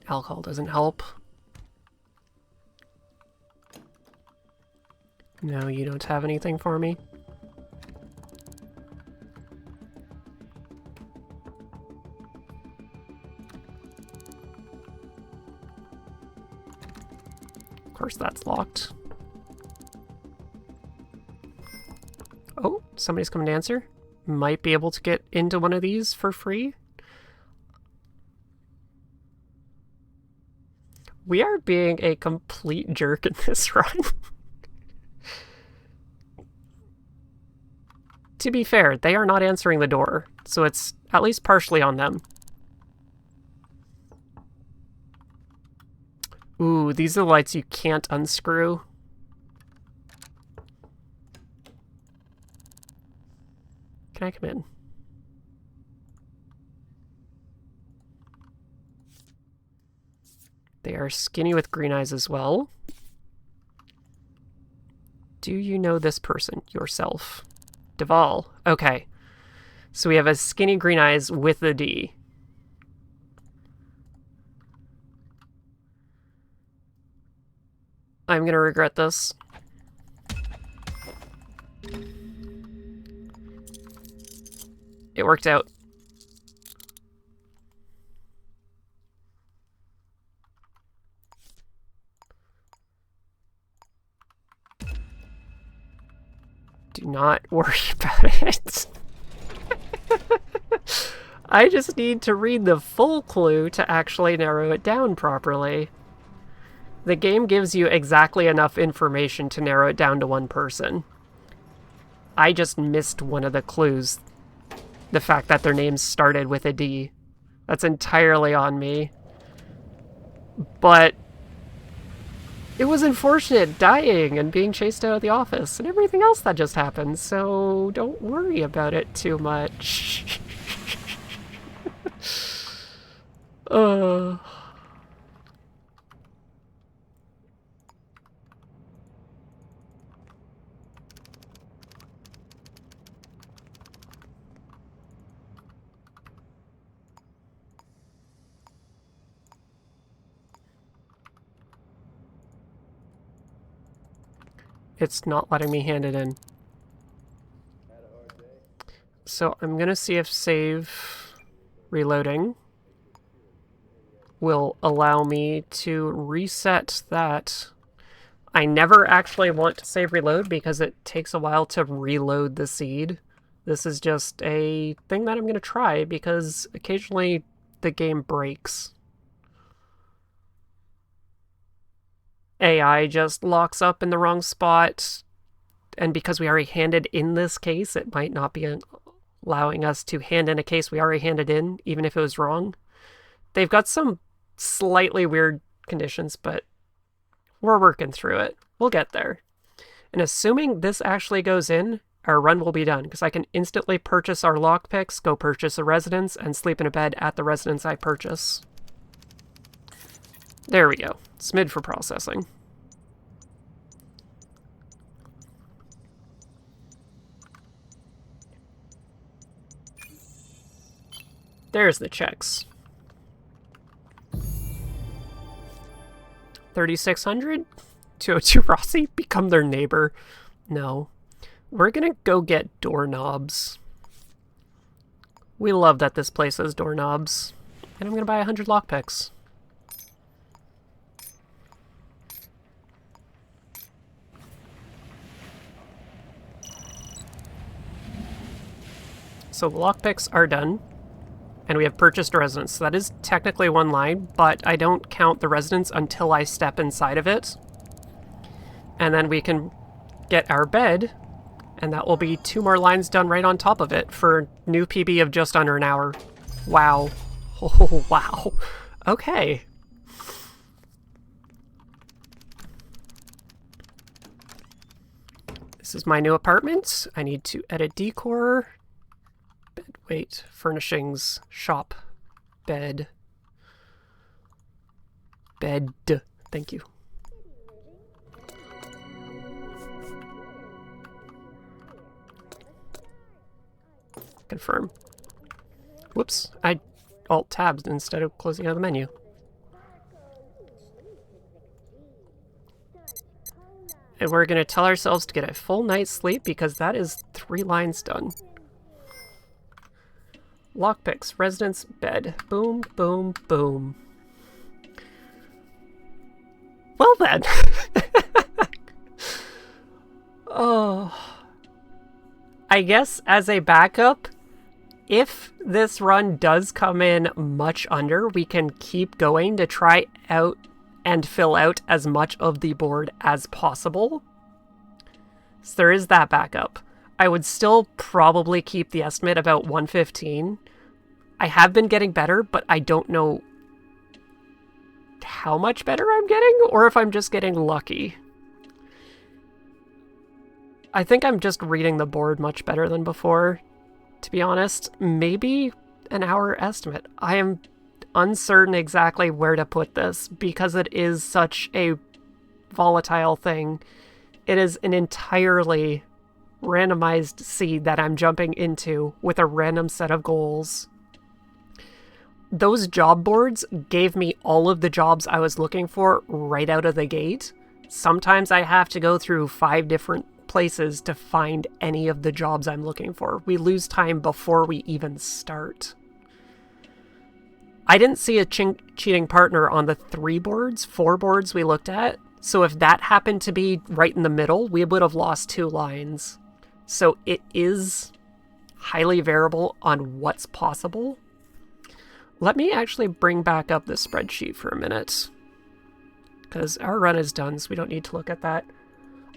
Alcohol doesn't help. No, you don't have anything for me. Of course, that's locked. Oh, somebody's coming to answer. Might be able to get into one of these for free. We are being a complete jerk in this run. To be fair, they are not answering the door, so it's at least partially on them. Ooh, these are the lights you can't unscrew. Can I come in? They are skinny with green eyes as well. Do you know this person yourself? Duvall. Okay. So we have a skinny green eyes with a D. I'm gonna regret this. It worked out. Do not worry about it. I just need to read the full clue to actually narrow it down properly. The game gives you exactly enough information to narrow it down to one person. I just missed one of the clues. The fact that their names started with a D. That's entirely on me. But it was unfortunate dying and being chased out of the office and everything else that just happened, so don't worry about it too much. It's not letting me hand it in. So I'm gonna see if save reloading will allow me to reset that. I never actually want to save reload because it takes a while to reload the seed. This is just a thing that I'm gonna try because occasionally the game breaks. AI just locks up in the wrong spot, and because we already handed in this case, it might not be allowing us to hand in a case we already handed in, even if it was wrong. They've got some slightly weird conditions, but we're working through it. We'll get there. And assuming this actually goes in, our run will be done, because I can instantly purchase our lockpicks, go purchase a residence, and sleep in a bed at the residence I purchase. There we go. SMID for processing. There's the checks. 3,600? 202 Rossi? Become their neighbor? No. We're gonna go get doorknobs. We love that this place has doorknobs. And I'm gonna buy 100 lockpicks. So the lockpicks are done. And we have purchased a residence. So that is technically one line, but I don't count the residence until I step inside of it. And then we can get our bed, and that will be 2 more lines done right on top of it for a new PB of just under an hour. Wow. Oh, wow. Okay. This is my new apartment. I need to edit decor. Bed, wait, furnishings, shop, bed. Bed. Thank you. Confirm. Whoops, I alt-tabbed instead of closing out the menu. And we're going to tell ourselves to get a full night's sleep because that is 3 lines done. Lockpicks, residence, bed. Boom, boom, boom. Well then. Oh. I guess as a backup, if this run does come in much under, we can keep going to try out and fill out as much of the board as possible. So there is that backup. I would still probably keep the estimate about 115. I have been getting better, but I don't know how much better I'm getting, or if I'm just getting lucky. I think I'm just reading the board much better than before, to be honest. Maybe an hour estimate. I am uncertain exactly where to put this because it is such a volatile thing. It is an entirely randomized seed that I'm jumping into with a random set of goals. Those job boards gave me all of the jobs I was looking for right out of the gate. Sometimes I have to go through 5 different places to find any of the jobs I'm looking for. We lose time before we even start. I didn't see a cheating partner on the 4 boards we looked at, so if that happened to be right in the middle, we would have lost 2 lines. So it is highly variable on what's possible. Let me actually bring back up the spreadsheet for a minute, because our run is done, so we don't need to look at that.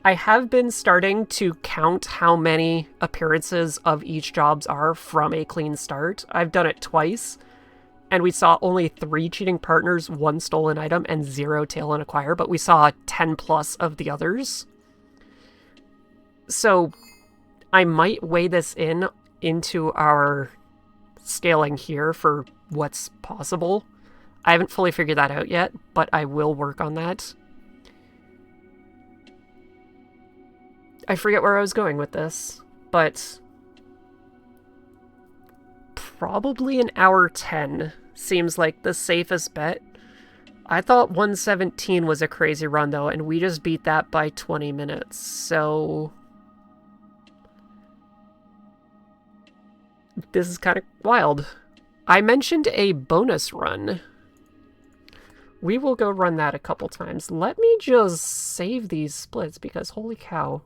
I have been starting to count how many appearances of each jobs are from a clean start. I've done it twice, and we saw only 3 cheating partners, 1 stolen item, and 0 tail and acquire, but we saw 10 plus of the others. So I might weigh this into our scaling here for what's possible. I haven't fully figured that out yet, but I will work on that. I forget where I was going with this, but probably an hour 10 seems like the safest bet. I thought 117 was a crazy run though, and we just beat that by 20 minutes, so this is kind of wild. I mentioned a bonus run. We will go run that a couple times. Let me just save these splits because holy cow.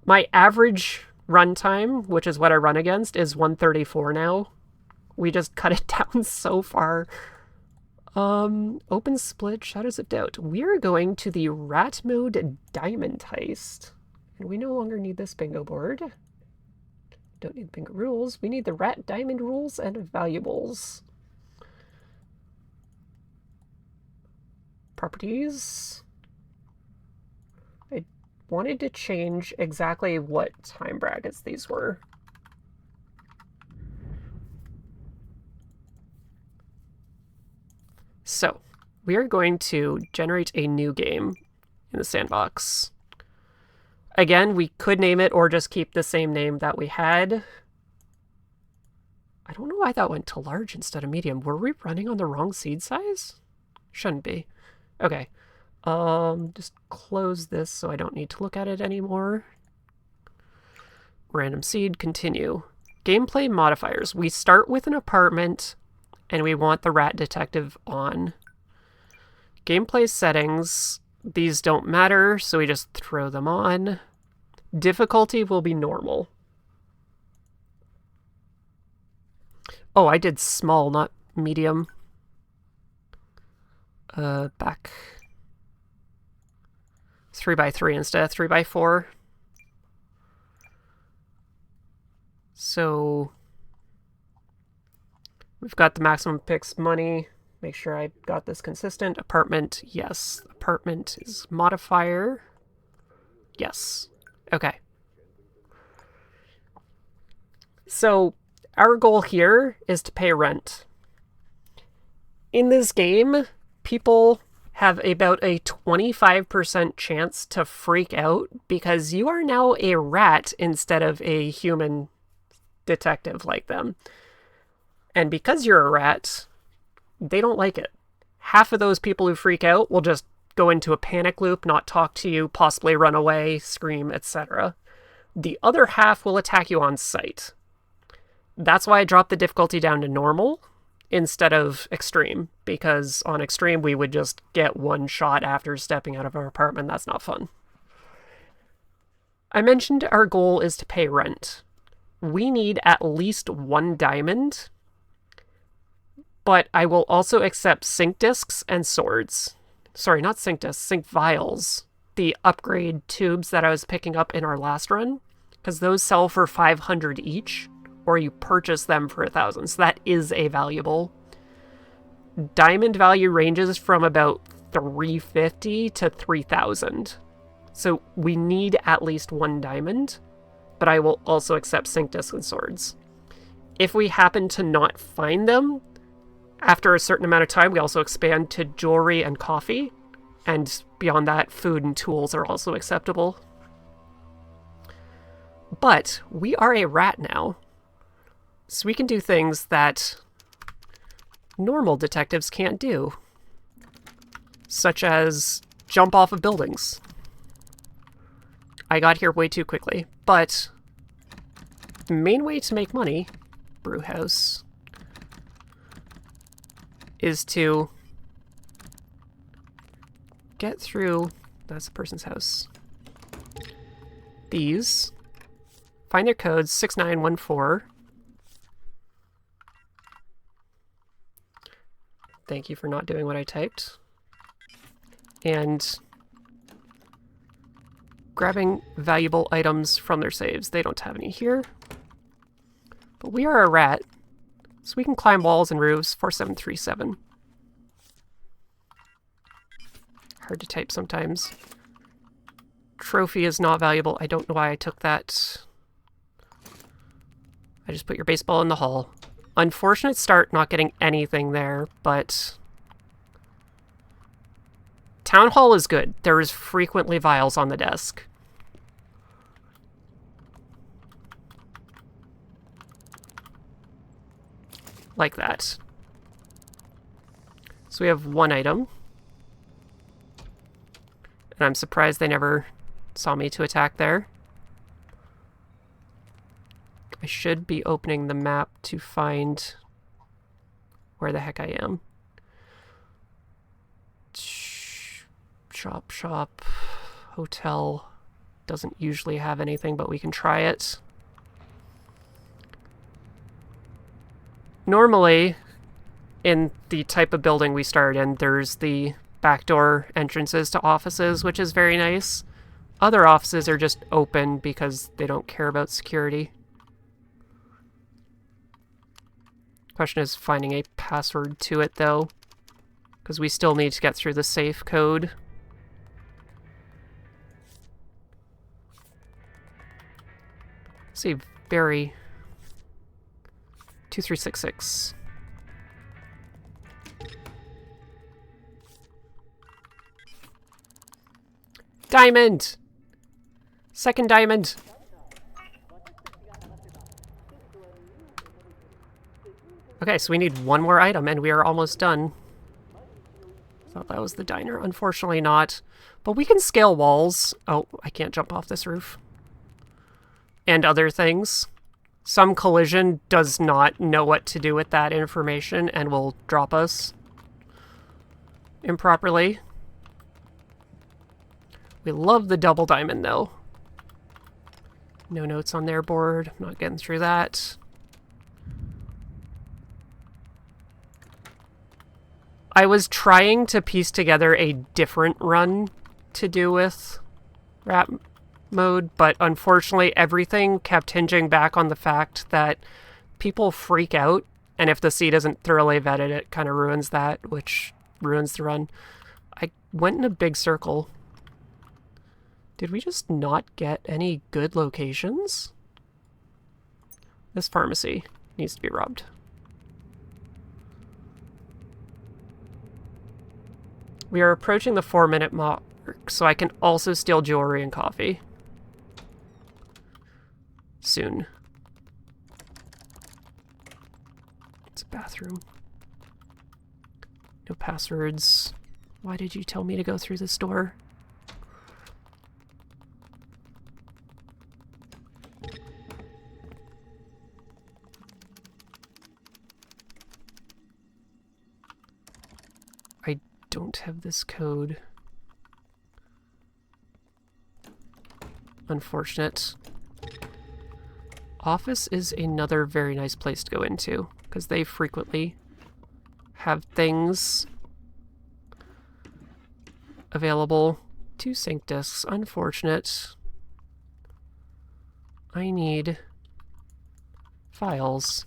My average run time, which is what I run against, is 134 now. We just cut it down so far. Open split, Shadows of Doubt. We're going to the rat mode Diamond Heist. And we no longer need this bingo board. Don't need the bingo rules. We need the rat diamond rules and valuables. Properties. I wanted to change exactly what time brackets these were. So, we are going to generate a new game in the sandbox. Again, we could name it or just keep the same name that we had. I don't know why that went to large instead of medium. Were we running on the wrong seed size? Shouldn't be. Okay. Just close this so I don't need to look at it anymore. Random seed, continue. Gameplay modifiers. We start with an apartment and we want the rat detective on. Gameplay settings. These don't matter, so we just throw them on. Difficulty will be normal. Oh, I did small, not medium. Back 3x3 instead of 3x4. So we've got the maximum picks money. Make sure I got this consistent. Apartment, yes. Apartment is modifier. Yes. Okay. So our goal here is to pay rent. In this game, people have about a 25% chance to freak out because you are now a rat instead of a human detective like them. And because you're a rat, they don't like it. Half of those people who freak out will just go into a panic loop, not talk to you, possibly run away, scream, etc. The other half will attack you on sight. That's why I dropped the difficulty down to normal instead of extreme, because on extreme we would just get one shot after stepping out of our apartment. That's not fun. I mentioned our goal is to pay rent. We need at least 1 diamond, but I will also accept sink discs and swords. Sorry, not sink discs, sink vials. The upgrade tubes that I was picking up in our last run, because those sell for 500 each, or you purchase them for 1,000, so that is a valuable. Diamond value ranges from about 350 to 3,000. So we need at least 1 diamond, but I will also accept sink discs and swords. If we happen to not find them, after a certain amount of time, we also expand to jewelry and coffee, and beyond that, food and tools are also acceptable. But we are a rat now, so we can do things that normal detectives can't do, such as jump off of buildings. I got here way too quickly, but the main way to make money, brew house, is to get through, that's the person's house, these, find their codes, 6914. Thank you for not doing what I typed. And grabbing valuable items from their saves. They don't have any here. But we are a rat, so we can climb walls and roofs. 4737. Hard to type sometimes. Trophy is not valuable. I don't know why I took that. I just put your baseball in the hall. Unfortunate start not getting anything there, but Town Hall is good. There is frequently vials on the desk. Like that. So we have 1 item. And I'm surprised they never saw me to attack there. I should be opening the map to find where the heck I am. Shop, hotel. Doesn't usually have anything, but we can try it. Normally, in the type of building we started in, there's the backdoor entrances to offices, which is very nice. Other offices are just open because they don't care about security. Question is finding a password to it, though, because we still need to get through the safe code. See, very 2366. Diamond! Second diamond! Okay, so we need 1 more item and we are almost done. Thought that was the diner. Unfortunately not. But we can scale walls. Oh, I can't jump off this roof. And other things. Some collision does not know what to do with that information and will drop us improperly. We love the double diamond, though. No notes on their board. I'm not getting through that. I was trying to piece together a different run to do with rat mode, but unfortunately everything kept hinging back on the fact that people freak out, and if the seed isn't thoroughly vetted, it kind of ruins that, which ruins the run. I went in a big circle. Did we just not get any good locations? This pharmacy needs to be robbed. We are approaching the 4-minute mark, so I can also steal jewelry and coffee. Soon. It's a bathroom. No passwords. Why did you tell me to go through this door? I don't have this code. Unfortunate. Office is another very nice place to go into, because they frequently have things available. 2 sync disks. Unfortunate. I need files.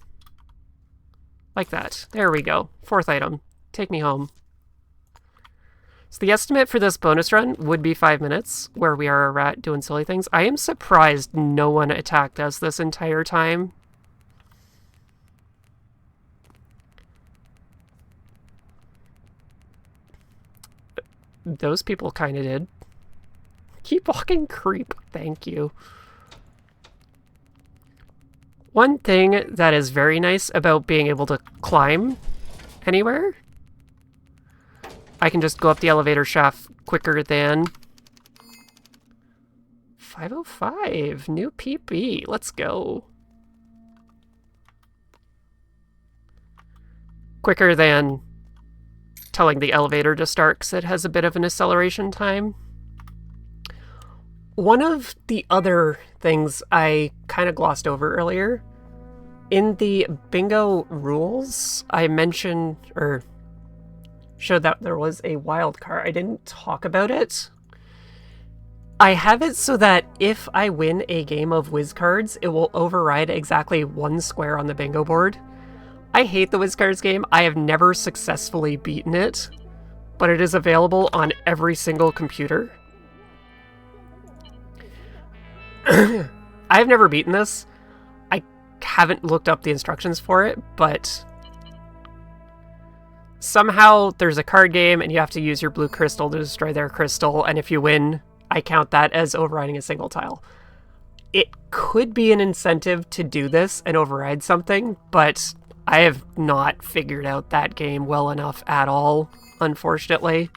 Like that. There we go. 4th item. Take me home. So the estimate for this bonus run would be 5 minutes, where we are a rat doing silly things. I am surprised no one attacked us this entire time. Those people kind of did. Keep walking, creep. Thank you. One thing that is very nice about being able to climb anywhere, I can just go up the elevator shaft quicker than 505. New PP. Let's go. Quicker than telling the elevator to start, because it has a bit of an acceleration time. One of the other things I kind of glossed over earlier, in the bingo rules, I mentioned, or showed that there was a wild card. I didn't talk about it. I have it so that if I win a game of whiz cards, it will override exactly 1 square on the bingo board. I hate the whiz cards game. I have never successfully beaten it, but it is available on every single computer. I've never beaten this. I haven't looked up the instructions for it, but somehow there's a card game and you have to use your blue crystal to destroy their crystal, and if you win, I count that as overriding a single tile. It could be an incentive to do this and override something, but I have not figured out that game well enough at all, unfortunately.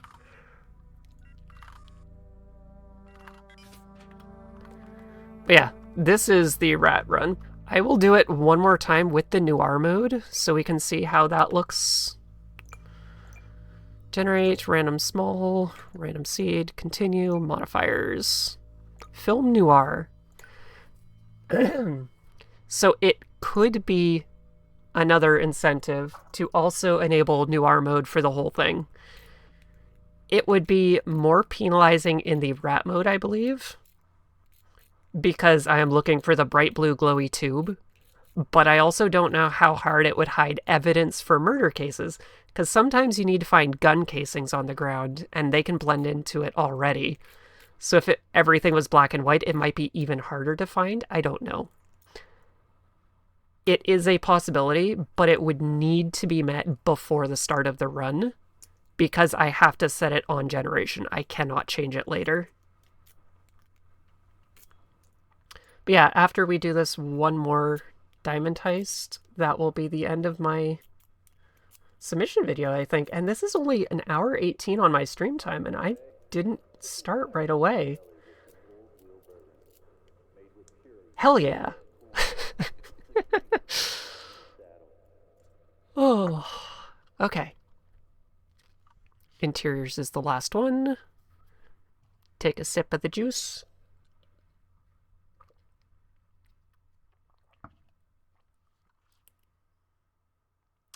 But yeah, this is the rat run. I will do it one more time with the Noire mode, so we can see how that looks. Generate, random small, random seed, continue, modifiers. Film Noire. So it could be another incentive to also enable Noire mode for the whole thing. It would be more penalizing in the rat mode, I believe, because I am looking for the bright blue glowy tube, but I also don't know how hard it would hide evidence for murder cases, because sometimes you need to find gun casings on the ground, and they can blend into it already. So if everything was black and white, it might be even harder to find. I don't know. It is a possibility, but it would need to be met before the start of the run, because I have to set it on generation. I cannot change it later. But yeah, after we do this one more Diamond Heist, that will be the end of my submission video, I think. And this is only 1 hour 18 on my stream time, and I didn't start right away. Hell yeah. Oh, okay. Interiors is the last one. Take a sip of the juice.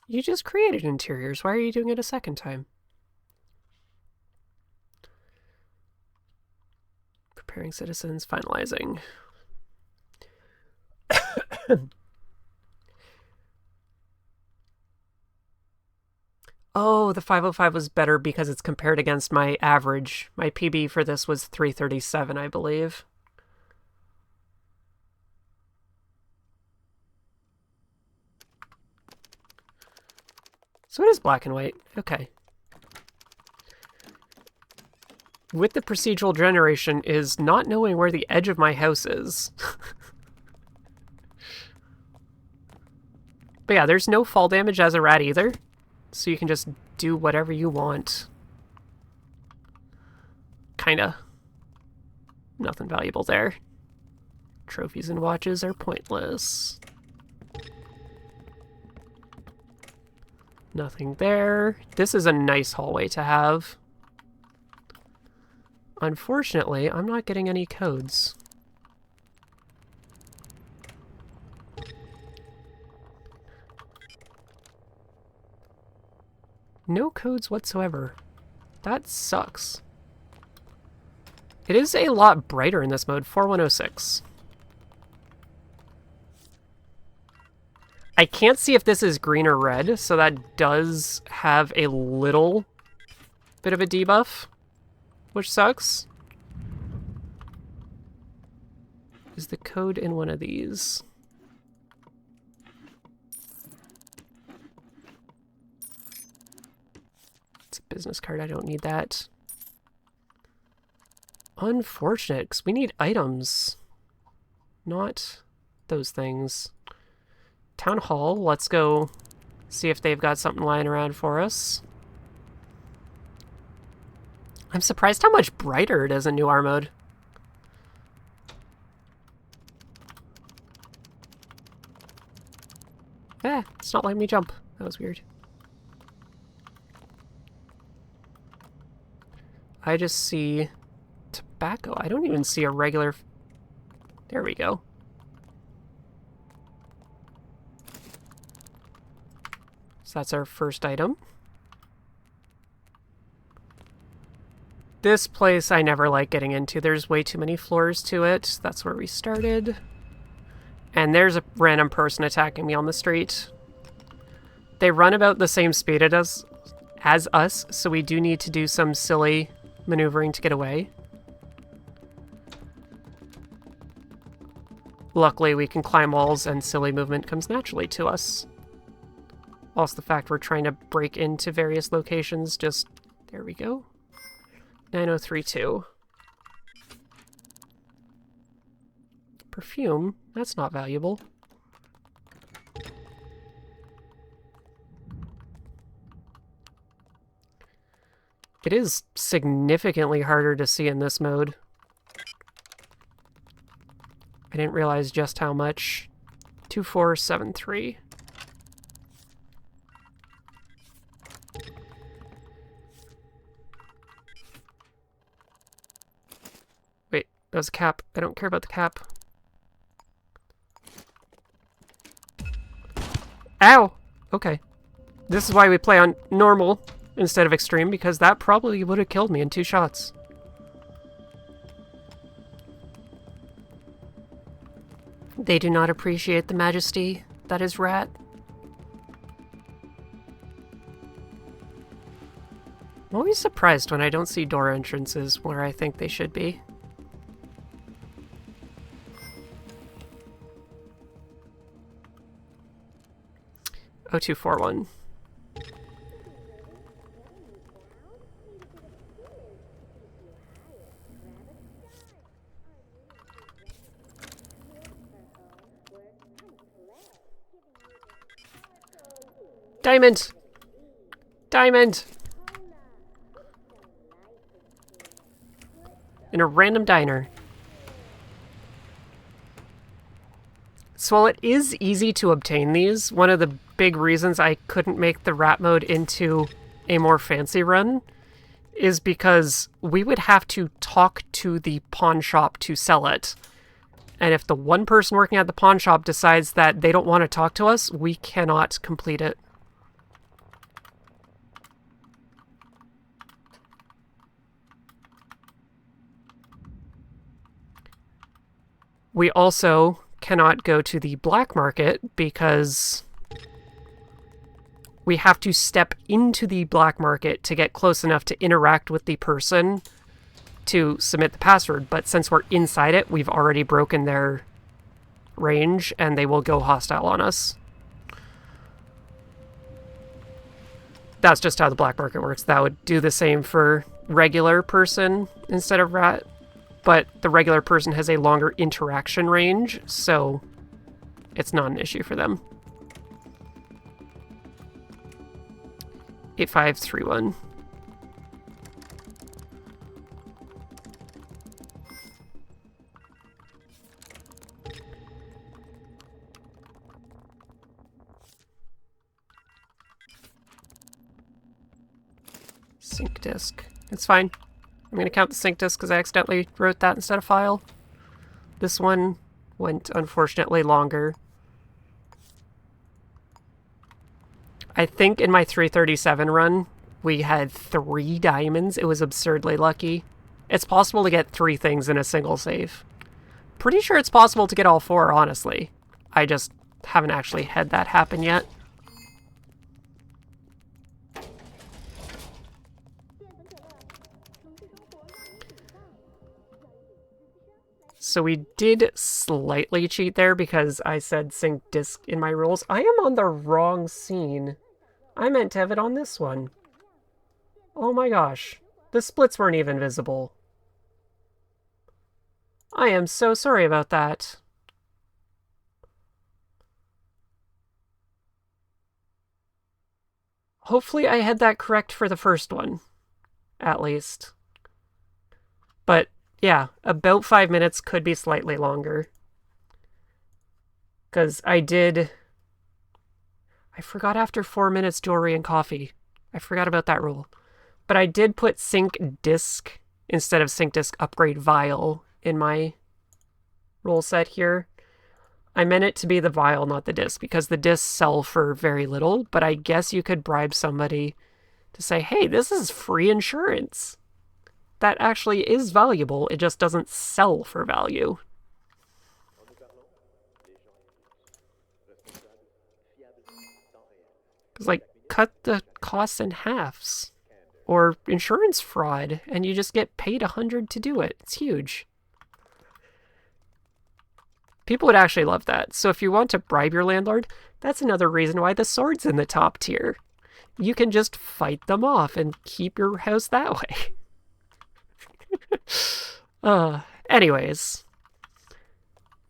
You just created interiors. Why are you doing it a second time? Preparing citizens, finalizing. Oh, the 505 was better because it's compared against my average. My PB for this was 337, I believe. So it is black and white. Okay. With the procedural generation is not knowing where the edge of my house is. But yeah, there's no fall damage as a rat either. So you can just do whatever you want. Kinda. Nothing valuable there. Trophies and watches are pointless. Nothing there. This is a nice hallway to have. Unfortunately, I'm not getting any codes. No codes whatsoever. That sucks. It is a lot brighter in this mode, 4106. I can't see if this is green or red, so that does have a little bit of a debuff, which sucks. Is the code in one of these? It's a business card, I don't need that. Unfortunate, because we need items, not those things. Town Hall, let's go see if they've got something lying around for us. I'm surprised how much brighter it is in Noire mode. It's not letting me jump. That was weird. I just see tobacco. I don't even see a regular... There we go. So that's our first item. This place I never like getting into. There's way too many floors to it. That's where we started. And there's a random person attacking me on the street. They run about the same speed as us, so we do need to do some silly maneuvering to get away. Luckily, we can climb walls and silly movement comes naturally to us. Also, the fact we're trying to break into various locations, just... There we go. 9032. Perfume? That's not valuable. It is significantly harder to see in this mode. I didn't realize just how much. 2473. Wait, that was a cap. I don't care about the cap. Ow! Okay. This is why we play on normal instead of extreme, because that probably would have killed me in 2 shots. They do not appreciate the majesty that is rat. I'm always surprised when I don't see door entrances where I think they should be. O241. Diamond! Diamond! In a random diner. So while it is easy to obtain these, one of the big reasons I couldn't make the rat mode into a more fancy run is because we would have to talk to the pawn shop to sell it. And if the one person working at the pawn shop decides that they don't want to talk to us, we cannot complete it. We also cannot go to the black market because we have to step into the black market to get close enough to interact with the person to submit the password. But since we're inside it, we've already broken their range and they will go hostile on us. That's just how the black market works. That would do the same for regular person instead of rat. But the regular person has a longer interaction range, so it's not an issue for them. 8531. Sync disk. It's fine. I'm going to count the sync disk because I accidentally wrote that instead of file. This one went, unfortunately, longer. I think in my 337 run, we had 3 diamonds. It was absurdly lucky. It's possible to get 3 things in a single save. Pretty sure it's possible to get all 4, honestly. I just haven't actually had that happen yet. So we did slightly cheat there because I said sync disk in my rules. I am on the wrong scene. I meant to have it on this one. Oh my gosh. The splits weren't even visible. I am so sorry about that. Hopefully I had that correct for the first one, at least. But yeah, about 5 minutes, could be slightly longer. Because I forgot after 4 minutes jewelry and coffee. I forgot about that rule. But I did put sync disk instead of sync disk upgrade vial in my rule set here. I meant it to be the vial, not the disc, because the discs sell for very little, but I guess you could bribe somebody to say, hey, this is free insurance. That actually is valuable, it just doesn't sell for value. Because, like, cut the costs in halves. Or insurance fraud, and you just get paid $100 to do it. It's huge. People would actually love that. So if you want to bribe your landlord, that's another reason why the sword's in the top tier. You can just fight them off and keep your house that way. Anyways.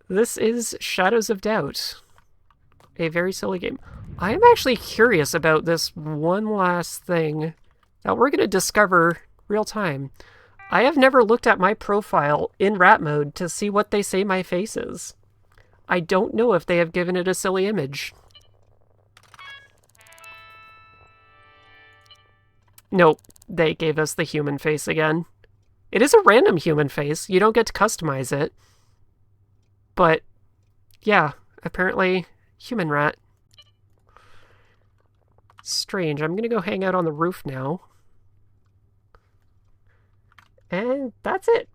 This is Shadows of Doubt. A very silly game. I am actually curious about this one last thing that we're going to discover real time. I have never looked at my profile in rat mode to see what they say my face is. I don't know if they have given it a silly image. Nope, they gave us the human face again. It is a random human face. You don't get to customize it. But, yeah, apparently human rat. Strange. I'm going to go hang out on the roof now. And that's it.